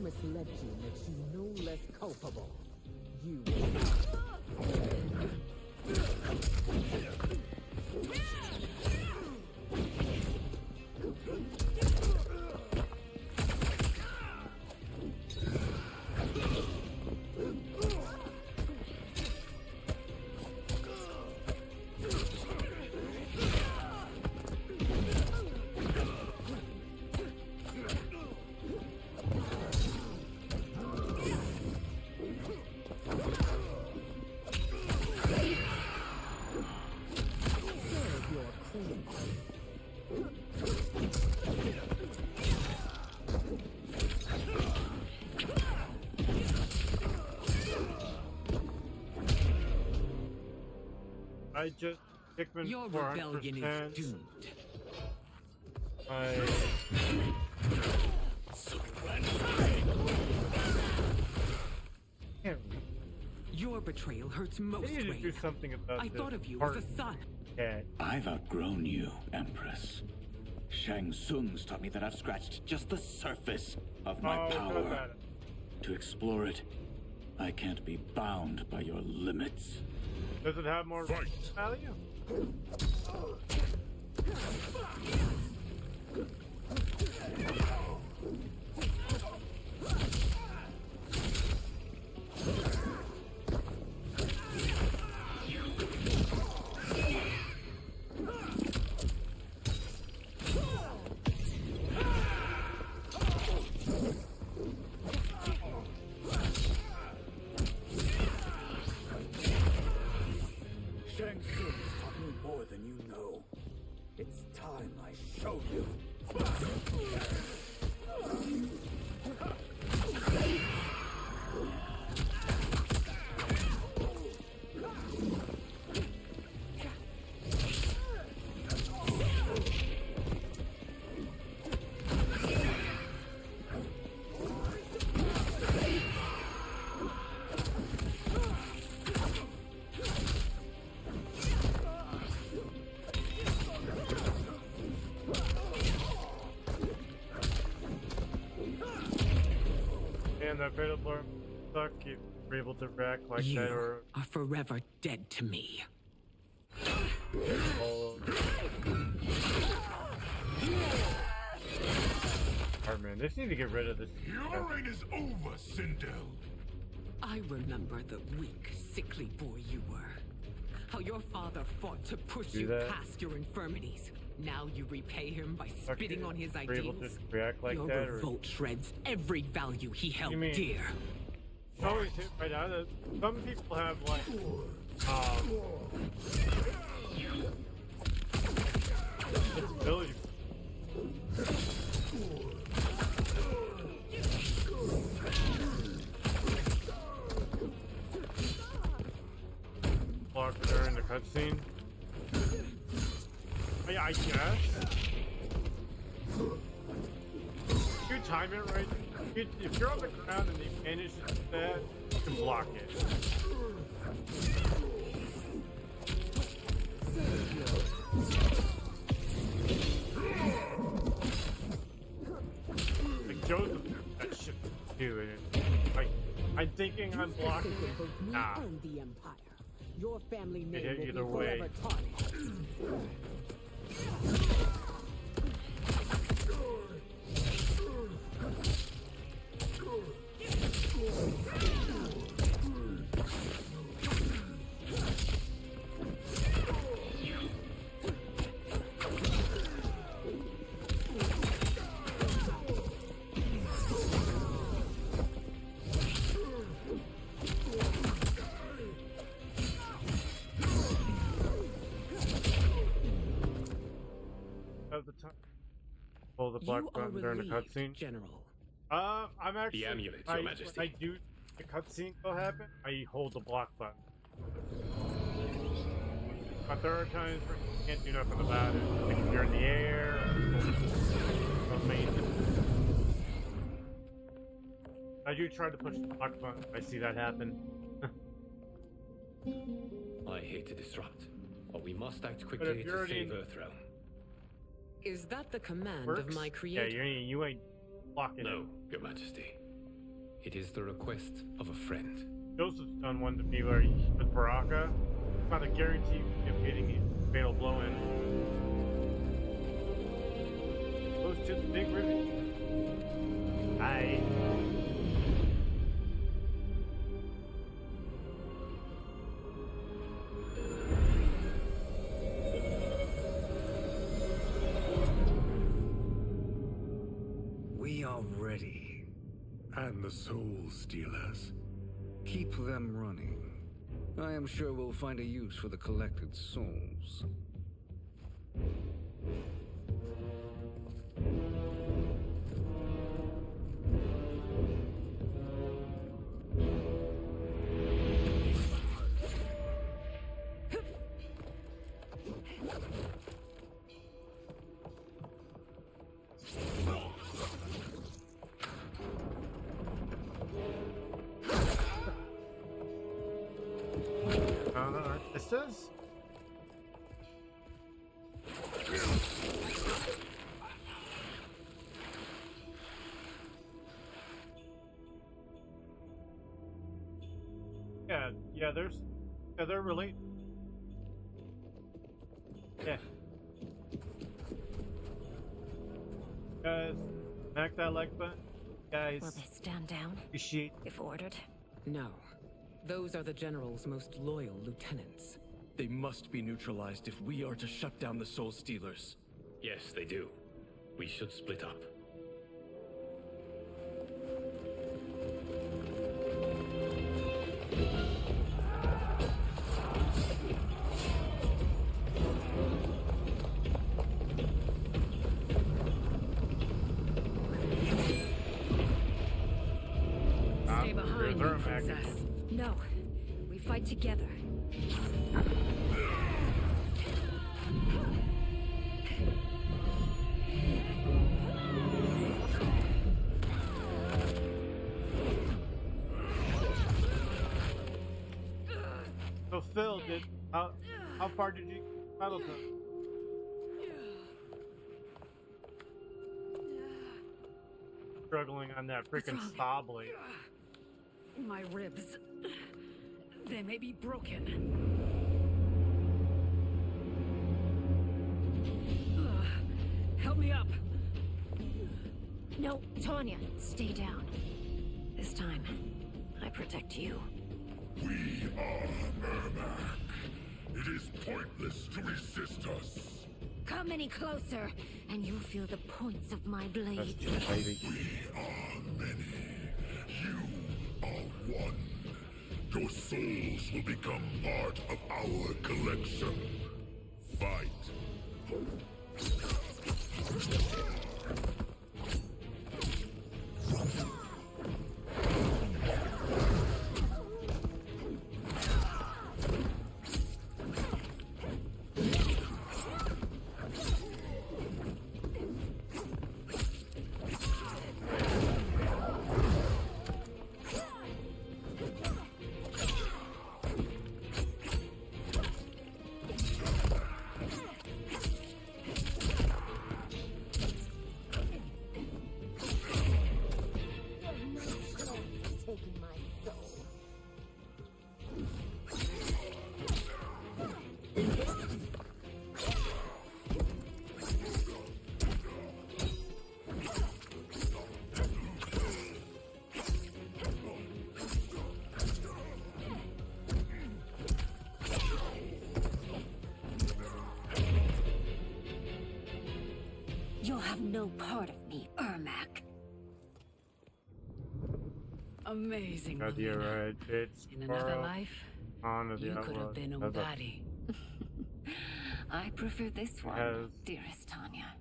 Misled you makes you no less culpable. You I just Hickman Your 400%. rebellion is doomed. I... betrayal hurts most, They need to Wayne. do something about I this thought of you part as a son. cat. I've outgrown you, Empress. Shang Tsung's taught me that I've scratched just the surface of my power. To explore it, I can't be bound by your limits. Does it have more value? Shang Tsung's taught me more than you know. It's time I show you. And that fatal blow suck if you're able to react like You that or are forever dead to me. oh man, they just need to get rid of this. Your reign is over, Sindel. I remember the weak, sickly boy you were. How your father fought to push Do you that. past your infirmities. Now you repay him by spitting on his Are you able ideals. to react like Your that, or revolt shreds every value he held You mean- dear. always hit right out of some people have like disability. Block during the cutscene. Yeah, I guess. If you time it right, if you're on the ground and they manage to do that, you can block it. Like Joseph, that shit too. And like, I'm thinking I'm blocking it. Nah. And the Empire. Your family It name hit will either be way. forever tarnished. At the time, pull the black You are button during the relieved, cutscene. General. I'm actually. The amulet, I, Your Majesty. When I do the cutscene will happen. I hold the block button. But there are times where you can't do nothing about it. Like if you're in the air. Or amazing. I do try to push the block button. I see that happen. I hate to disrupt, but we must act if quickly you're to already save in- Earthrealm. Is that the command Works? of my Yeah, creator? you ain't blocking No, it. Your Majesty. It is the request of a friend. Joseph's done one to me where he with Baraka. It's not a guarantee of getting a fatal blow in. Goes to the big rivet. Aye. We are ready. And the Soul Stealers. Keep them running. I am sure we'll find a use for the collected souls. ballistas? Yeah, they're really, yeah. Guys, smack that like button. Guys, Will they stand down? Appreciate if ordered? No. Those are the General's most loyal lieutenants. They must be neutralized if we are to shut down the Soul Stealers. Yes, they do. We should split up. Stay behind me, Princess. No, we fight together. So Phil, how far did you battle to? Struggling on that freaking saw blade. My ribs. They may be broken. Help me up. No, Tanya, stay down. This time, I protect you. We are Ermac. It is pointless to resist us. Come any closer, and you'll feel the points of my blade. We are many. You are one. Your souls will become part of our collection. Fight. You'll have no part of me, Ermac. Amazing. God, you're right. It's In another life, you could have been Umgadi. I prefer this one, Yes. dearest Tanya.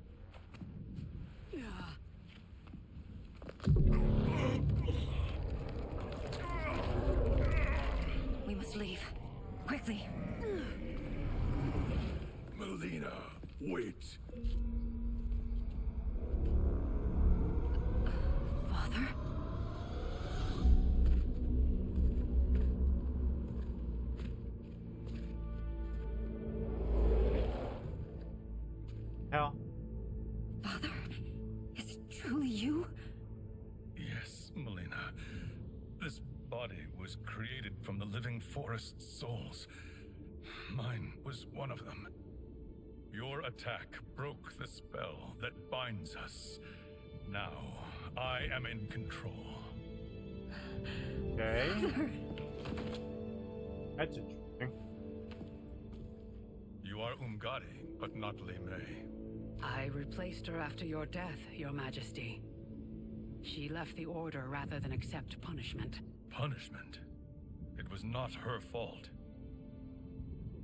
We must leave. Quickly. Melina, wait. Father? Hell. Father? Is it truly you? Yes, Melina. This body was created from the living forest's souls. Mine was one of them. Your attack broke the spell that binds us. Now, I am in control. Okay. That's interesting. You are Umgadi, but not Li Mei. I replaced her after your death, Your Majesty. She left the Order rather than accept punishment. Punishment? It was not her fault.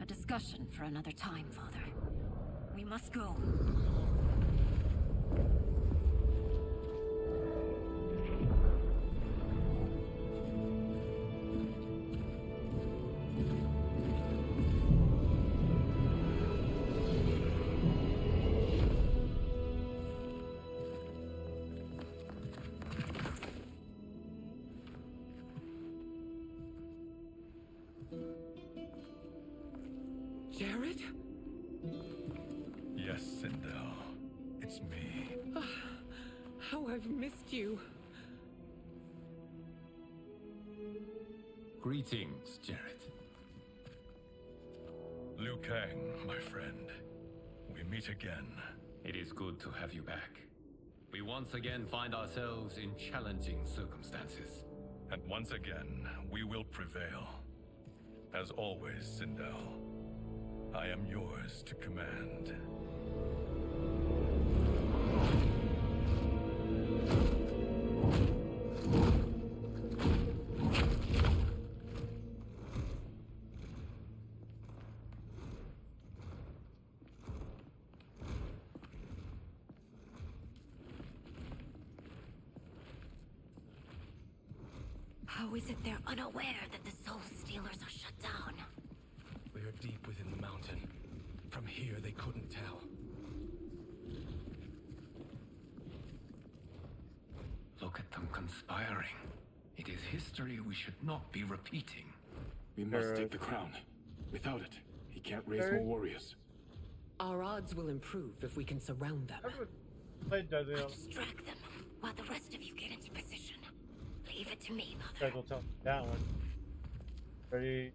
A discussion for another time, Father. We must go. Jarrett? Yes, Sindel. It's me. How I've missed you. Greetings, Jarrett. Liu Kang, my friend. We meet again. It is good to have you back. We once again find ourselves in challenging circumstances. And once again, we will prevail. As always, Sindel, I am yours to command. How is it they're unaware that the Soul Stealers are shut down? We are deep within the mountain. From here, they couldn't tell. Look at them conspiring. It is history we should not be repeating. We must take the crown. Without it, he can't raise more warriors. Our odds will improve if we can surround them. Distract them while the rest of you get into position. Leave it to me, Mother. Guys will tell me that one. Ready?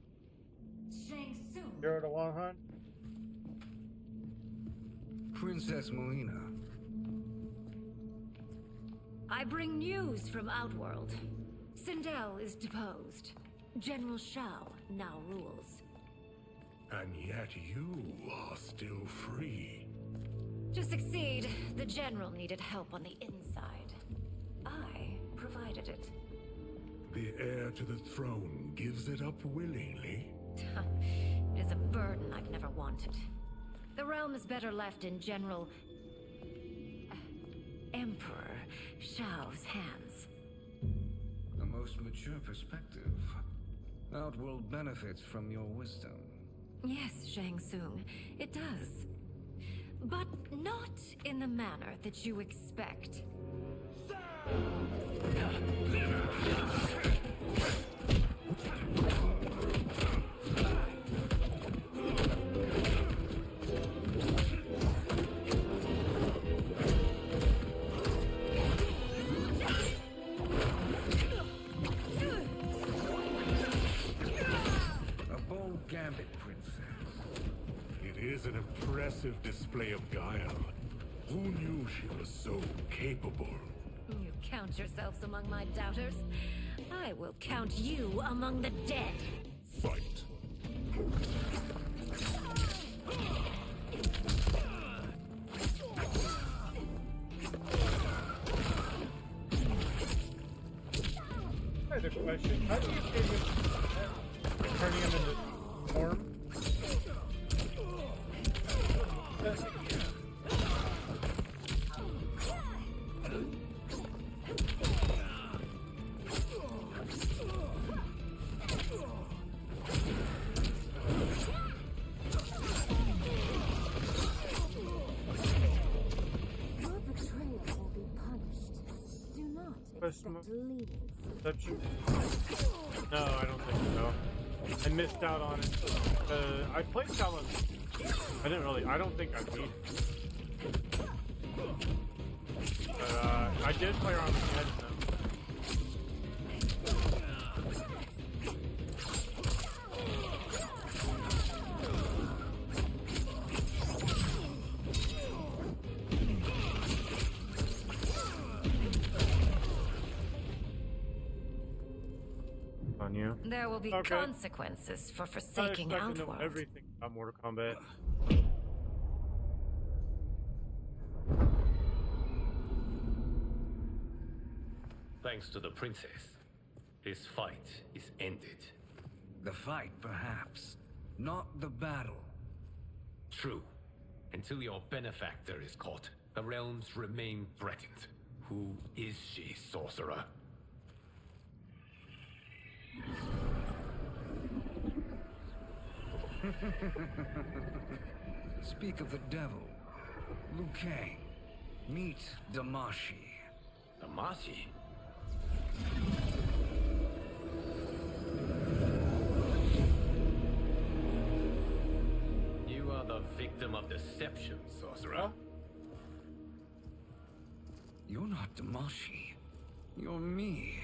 Shang Tsung. 0 to 100. Princess Melina. I bring news from Outworld. Sindel is deposed. General Shao now rules. And yet you are still free. To succeed, the General needed help on the inside. I provided it. The heir to the throne gives it up willingly. It is a burden I've never wanted. The realm is better left in General... Emperor Shao's hands. A most mature perspective. Outworld benefits from your wisdom. Yes, Shang Tsung, it does. But not in the manner that you expect. A bold gambit, princess. It is an impressive display of guile. Who knew she was so capable? You count yourselves among my doubters. I will count you among the dead. Fight. I had a question. How do you get him? Turning him into form? Your betrayal will be punished. Do not expect leniency. Perception? No, I don't think so. I missed out on it. I played Shaolin. I don't think I beat it. But, I did play around with the head though. On you. There will be consequences for forsaking I expect to know Outworld. everything about Mortal Kombat. Thanks to the princess, this fight is ended. The fight, perhaps. Not the battle. True. Until your benefactor is caught, the realms remain threatened. Who is she, sorcerer? Speak of the devil. Liu Kang. Meet Damashi. Damashi? You victim of deception, sorcerer. You're not Damashi. You're me.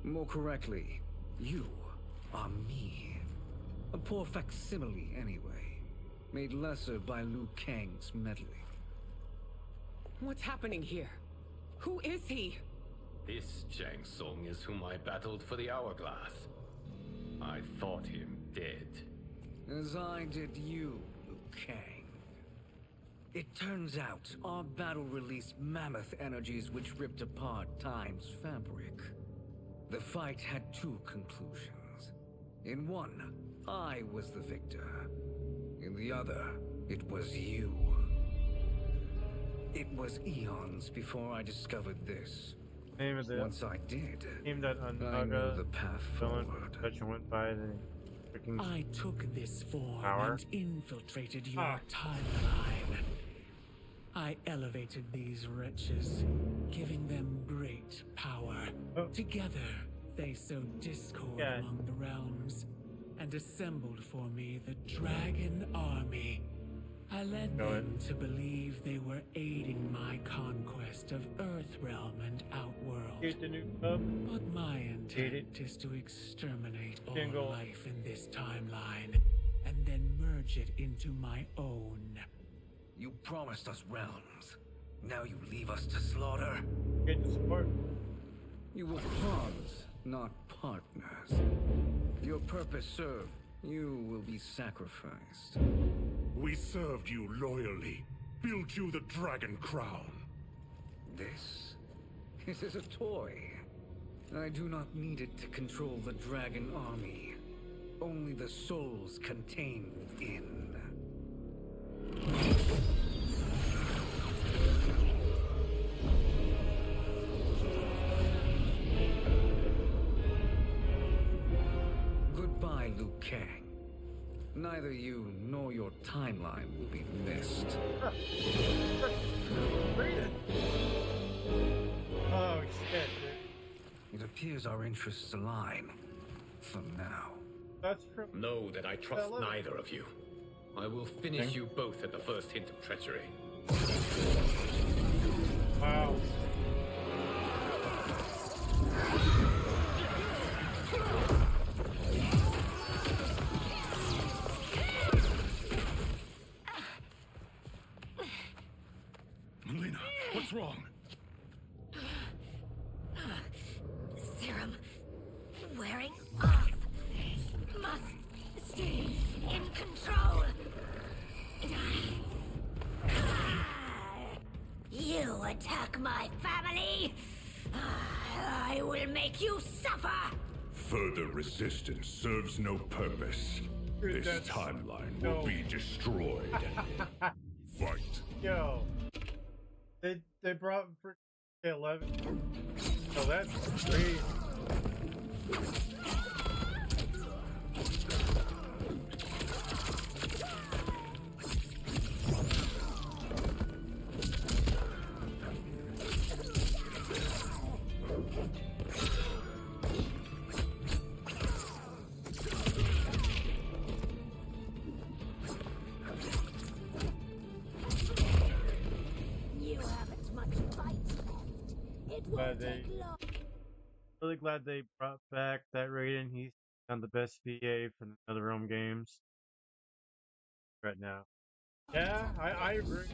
More correctly, you are me. A poor facsimile, anyway. Made lesser by Liu Kang's meddling. What's happening here? Who is he? This Shang Tsung is whom I battled for the Hourglass. I thought him dead. As I did you, Liu Kang. It turns out our battle released mammoth energies which ripped apart time's fabric. The fight had two conclusions. In one, I was the victor. In the other, it was you. It was eons before I discovered this. Name of the Once I did, name that on I knew the path forward. that you went by the freaking I took this form power. and infiltrated your timeline. I elevated these wretches, giving them great power. Together, they sowed discord among the realms and assembled for me the Dragon Army. I led them to believe they were aiding my conquest of Earthrealm and Outworld. But my intent is to exterminate all life in this timeline and then merge it into my own. You promised us realms. Now you leave us to slaughter? Get the support. You were pawns, not partners. Your purpose served. You will be sacrificed. We served you loyally, built you the Dragon Crown. This is a toy. I do not need it to control the Dragon Army. Only the souls contained within. Goodbye, Liu Kang. Neither you nor your timeline will be missed. Oh shit, dude. It appears our interests align. For now. That's from... Know that I trust neither of you. I will finish you both at the first hint of treachery. Wow. Melina, what's wrong? Serum wearing off. Must stay in control. You attack my family. I will make you suffer. Further resistance serves no purpose. This timeline will be destroyed. Fight. Yo. They brought for 11. Oh, that's crazy. Really glad they brought back that Raiden. He's on the best VA for the NetherRealm games right now. Yeah, I agree.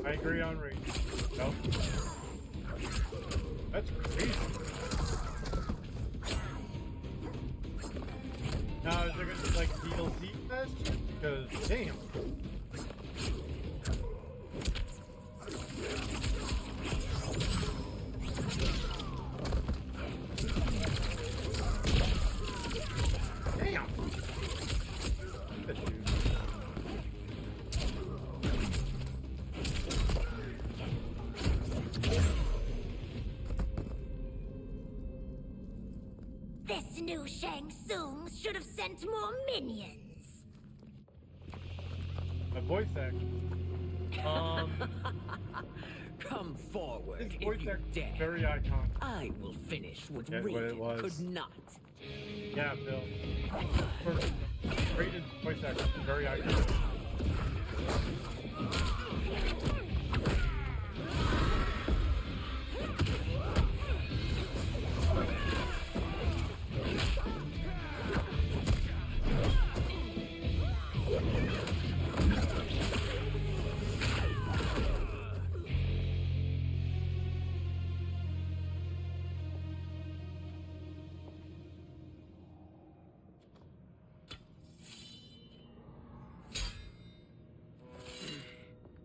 I agree on Raiden. Nope. That's crazy. Now, is there gonna be like DLC fest? Because damn. Damn. This new Shang Tsung should have sent more minions. My voice actor. Come Come forward His if voice you acting dare. very iconic. I will finish what Yeah, what it Raiden was. could not. Yeah, Bill. Raiden's voice acting very iconic.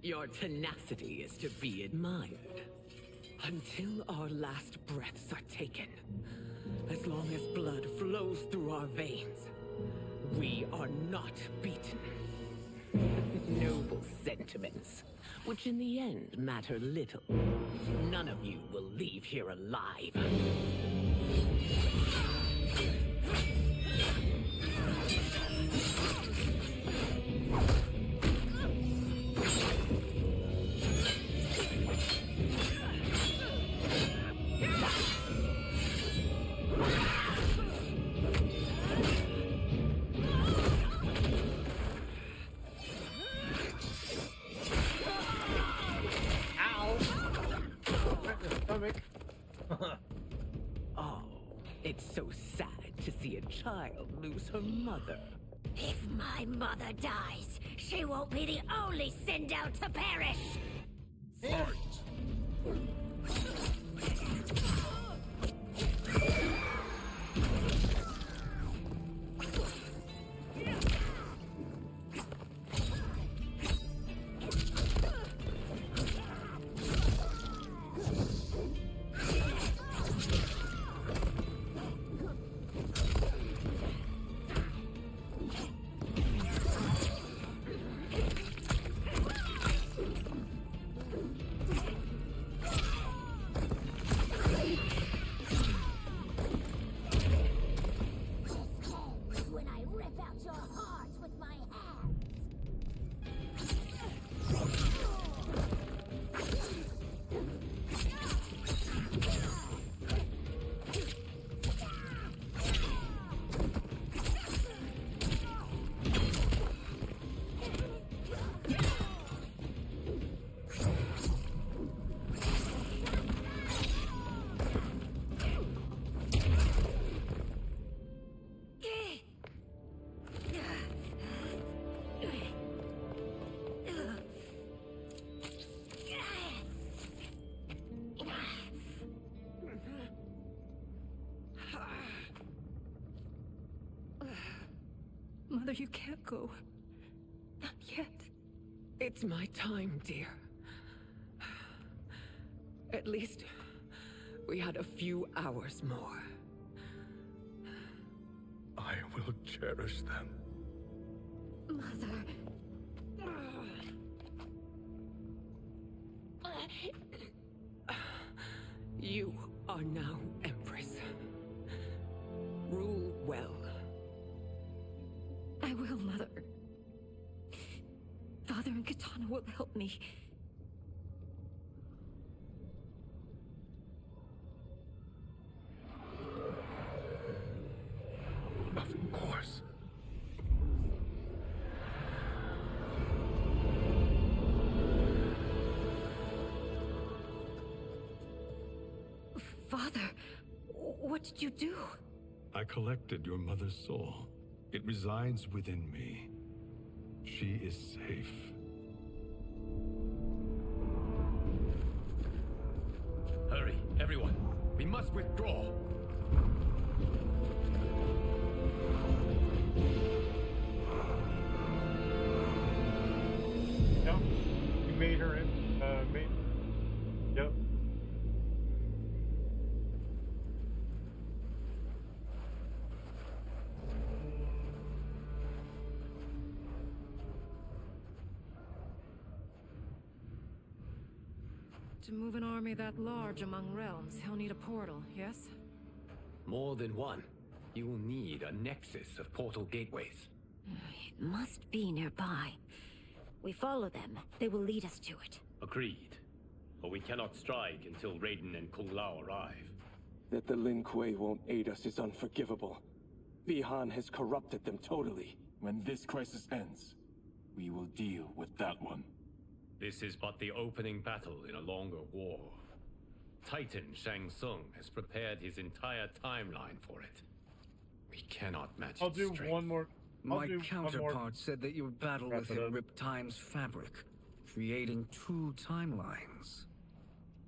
Your tenacity is to be admired. Until our last breaths are taken, as long as blood flows through our veins, we are not beaten. Noble sentiments, which in the end matter little. None of you will leave here alive. Oh, it's so sad to see a child lose her mother. If my mother dies, she won't be the only Sindel to perish! When I rip out your heart with my hands! Mother, you can't go. Not yet. It's my time, dear. At least we had a few hours more. I will cherish them. Mother. You are now Empress. Rule well. I will, Mother. Father and Katana will help me. Of course. Father, what did you do? I collected your mother's soul. It resides within me. She is safe. Hurry, everyone. We must withdraw. Yep. You made her in. Yep. To move an army that large among realms, he'll need a portal, yes? More than one. You will need a nexus of portal gateways. It must be nearby. We follow them. They will lead us to it. Agreed. but we cannot strike until Raiden and Kung Lao arrive. That the Lin Kuei won't aid us is unforgivable. Bi-Han has corrupted them totally. When this crisis ends, we will deal with that one. This is but the opening battle in a longer war. Titan Shang Tsung has prepared his entire timeline for it. We cannot match I'll its do strength. one more. My counterpart said that your battle with him ripped time's fabric, creating two timelines.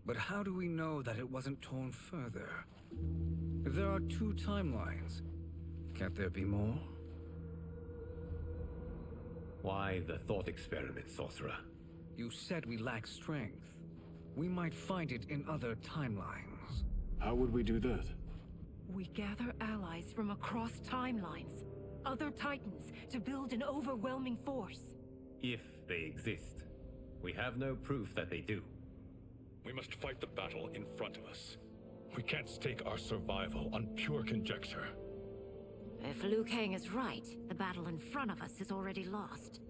But how do we know that it wasn't torn further? If there are two timelines, can't there be more? Why the thought experiment, Sorcerer? You said we lack strength. We might find it in other timelines. How would we do that? We gather allies from across timelines, other Titans, to build an overwhelming force. If they exist. We have no proof that they do. We must fight the battle in front of us. We can't stake our survival on pure conjecture. If Liu Kang is right, the battle in front of us is already lost.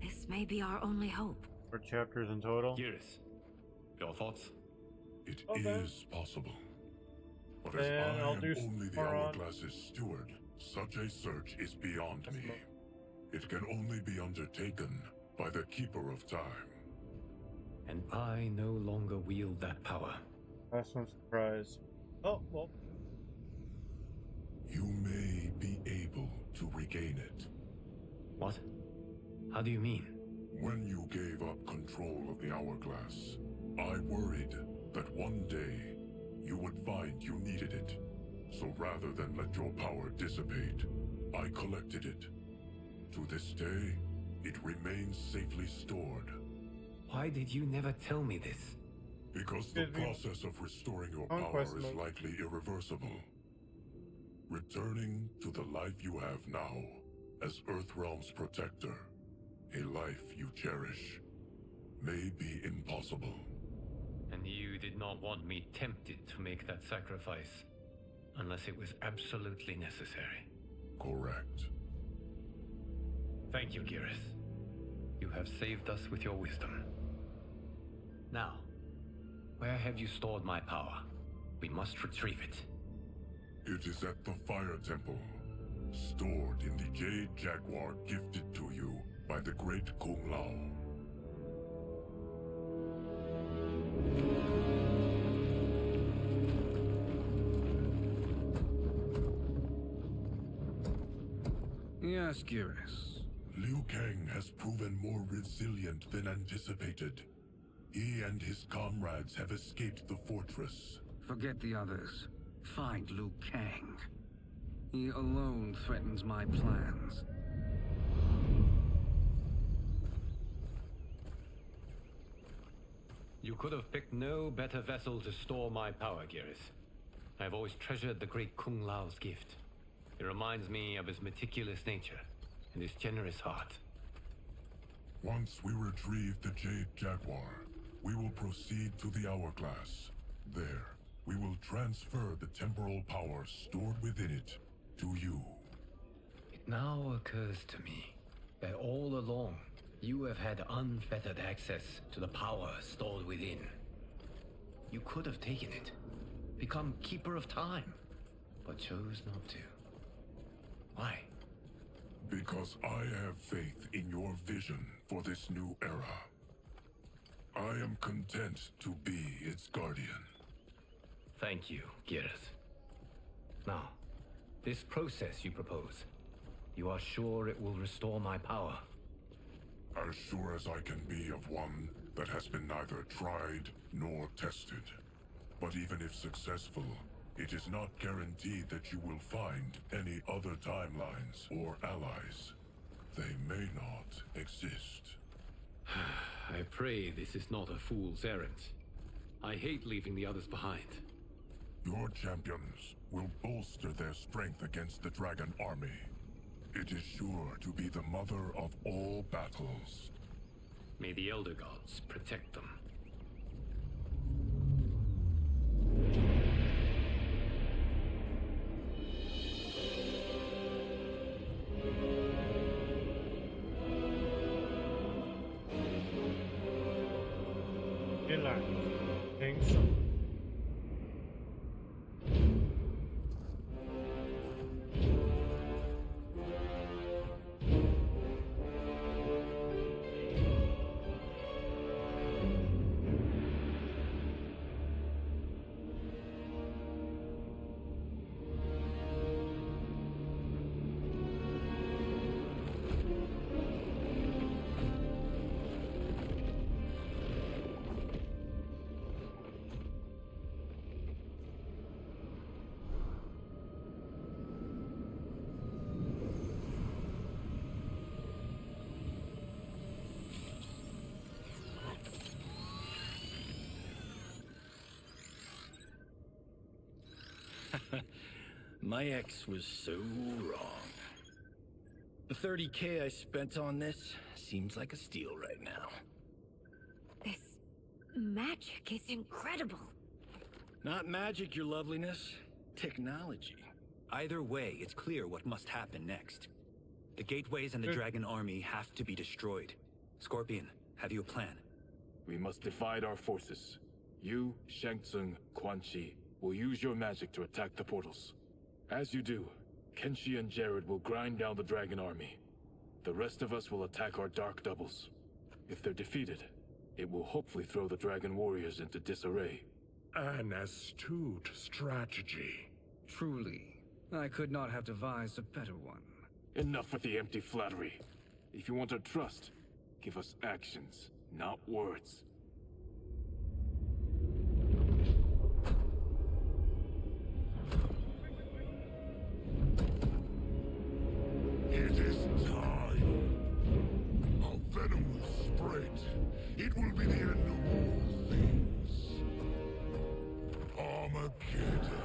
This may be our only hope. 4 chapters in total. Geras, your thoughts? It is possible. But as Then I I'll am do only the more on- Hourglass's steward, such a search is beyond me. It can only be undertaken by the Keeper of Time. And I no longer wield that power. Last one surprise. Oh, well. You may be able to regain it. What? How do you mean? When you gave up control of the Hourglass, I worried that one day you would find you needed it. So rather than let your power dissipate, I collected it. To this day, it remains safely stored. Why did you never tell me this? Because the process of restoring your power is likely irreversible. Returning to the life you have now, as Earthrealm's protector, a life you cherish, may be impossible. And you did not want me tempted to make that sacrifice, unless it was absolutely necessary. Correct. Thank you, Geras. You have saved us with your wisdom. Now, where have you stored my power? We must retrieve it. It is at the Fire Temple, stored in the Jade Jaguar gifted to you by the great Kung Lao. Yes, Geras. Liu Kang has proven more resilient than anticipated. He and his comrades have escaped the fortress. Forget the others. Find Liu Kang. He alone threatens my plans. You could have picked no better vessel to store my power, Geras. I've always treasured the great Kung Lao's gift. It reminds me of his meticulous nature and his generous heart. Once we retrieve the Jade Jaguar, we will proceed to the Hourglass. There, we will transfer the temporal power stored within it to you. It now occurs to me that all along, you have had unfettered access to the power stored within. You could have taken it, become Keeper of Time, but chose not to. Why? Because I have faith in your vision for this new era. I am content to be its guardian. Thank you, Geras. Now, this process you propose, you are sure it will restore my power? As sure as I can be of one that has been neither tried nor tested. But even if successful, it is not guaranteed that you will find any other timelines or allies. They may not exist. I pray this is not a fool's errand. I hate leaving the others behind. Your champions will bolster their strength against the Dragon Army. It is sure to be the mother of all battles. May the Elder Gods protect them. Inland. My ex was so wrong. The 30K I spent on this seems like a steal right now. This magic is incredible. Not magic, your loveliness. Technology. Either way, it's clear what must happen next. The gateways and the dragon army have to be destroyed. Scorpion, have you a plan? We must divide our forces. You, Shang Tsung, Quan Chi, will use your magic to attack the portals. As you do, Kenshi and Jared will grind down the dragon army. The rest of us will attack our dark doubles. If they're defeated, it will hopefully throw the dragon warriors into disarray. An astute strategy. Truly, I could not have devised a better one. Enough with the empty flattery. If you want our trust, give us actions, not words. It is time. A venom will spread. It will be the end of all things. Armageddon.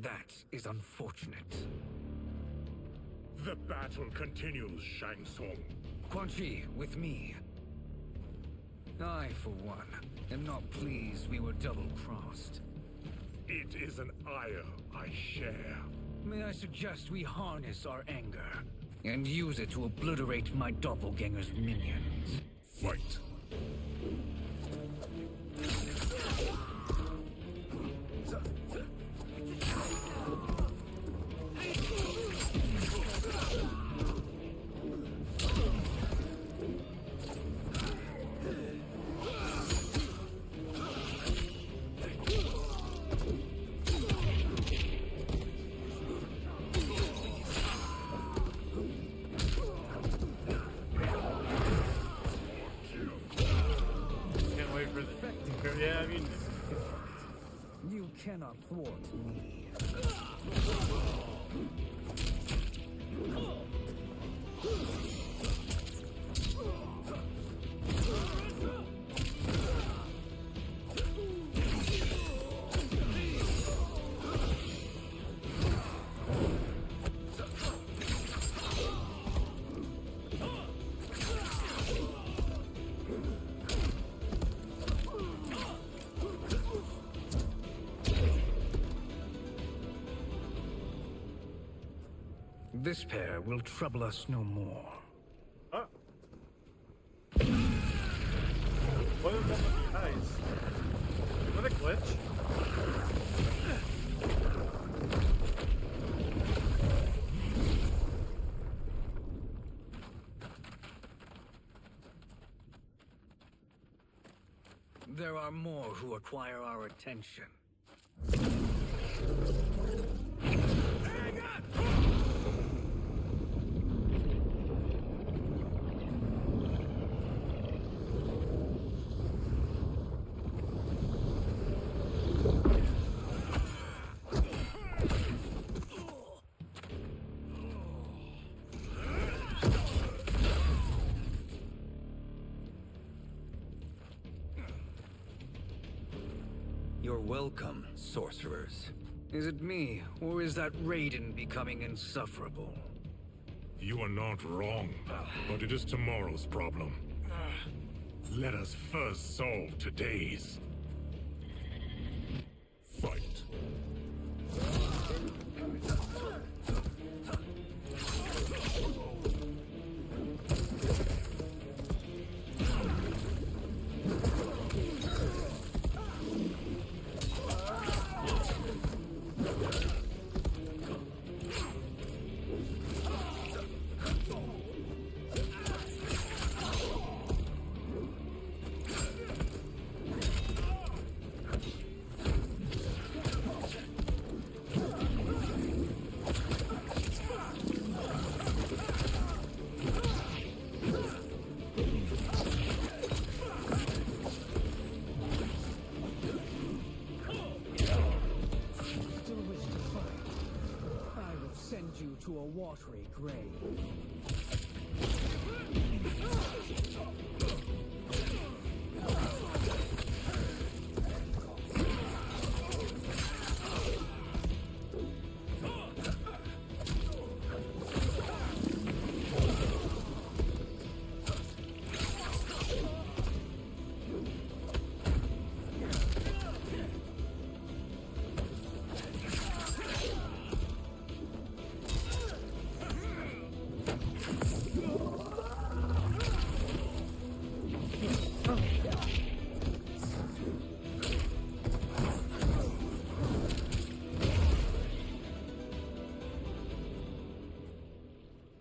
That is unfortunate. The battle continues, Shang Tsung. Quan Chi, with me. I, for one, am not pleased we were double-crossed. It is an ire I share. May I suggest we harness our anger and use it to obliterate my doppelganger's minions? Fight. Yeah, I mean... You cannot thwart me. This pair will trouble us no more. Huh? What is that with the eyes? Is that a glitch? There are more who acquire our attention. You're welcome, sorcerers. Is it me, or is that Raiden becoming insufferable? You are not wrong, but it is tomorrow's problem. Let us first solve today's. Fight. Still wish to fight? I will send you to a watery grave.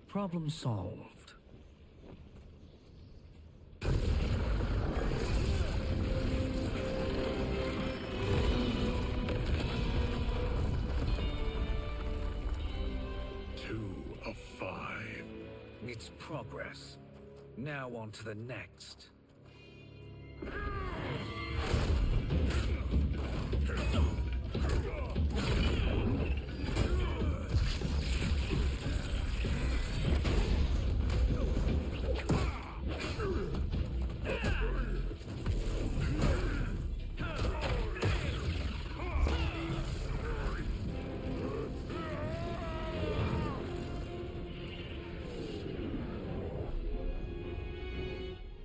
Problem solved. Two of 5. It's progress. Now on to the next.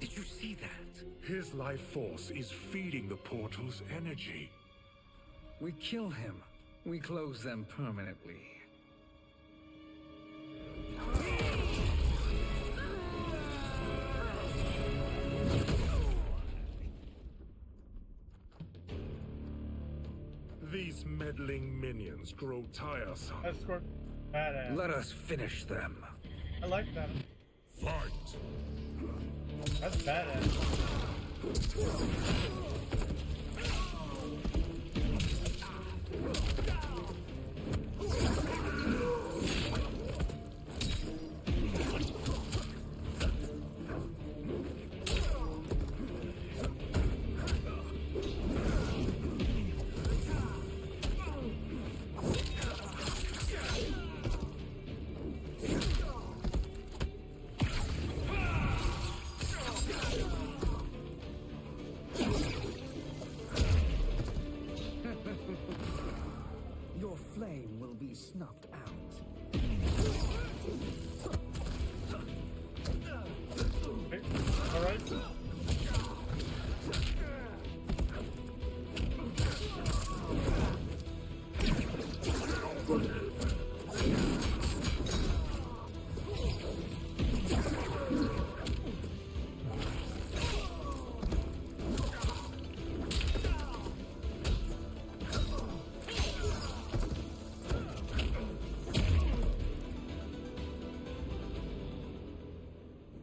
Did you see that? His life force is feeding the portal's energy. We kill him. We close them permanently. These meddling minions grow tiresome. Escort. Badass. Let us finish them. I like that. Fight! That's badass. Your flame will be snuffed out. All right.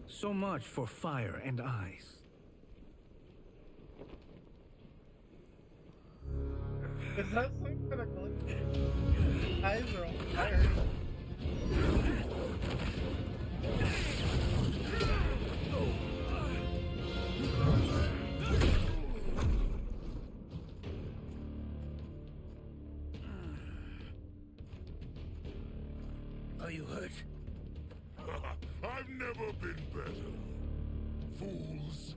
So much for fire and ice. Is that some kind of glitch? Eyes are on fire. Are you hurt? I've never been better. Fools.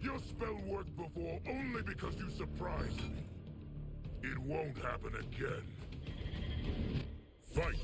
Your spell worked before only because you surprised me. It won't happen again. Fight!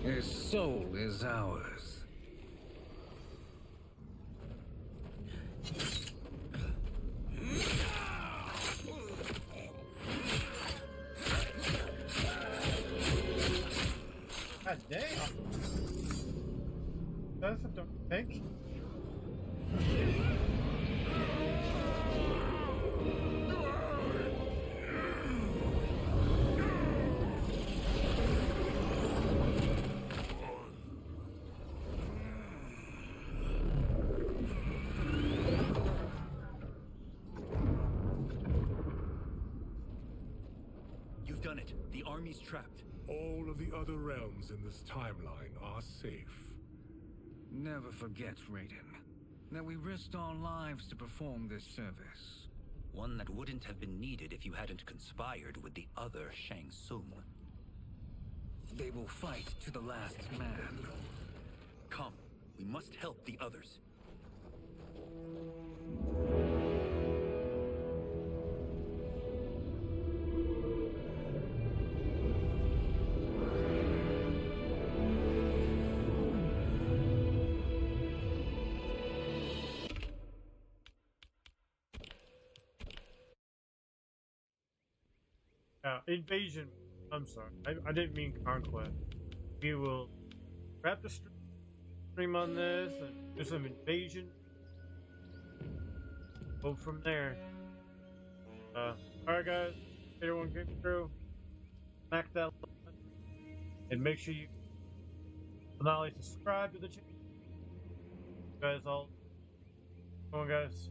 His soul is ours. God damn. That's a dark tank. You've done it. The army's trapped. All of the other realms in this timeline are safe. Never forget, Raiden, that we risked our lives to perform this service. One that wouldn't have been needed if you hadn't conspired with the other Shang Tsung. They will fight to the last man. Come, we must help the others. Invasion. I'm sorry. I didn't mean conquest. We will wrap the stream on this and do some invasion. Go from there. Alright guys. Everyone get through. Smack that like and make sure you not only subscribe to the channel. You guys all. Come on guys.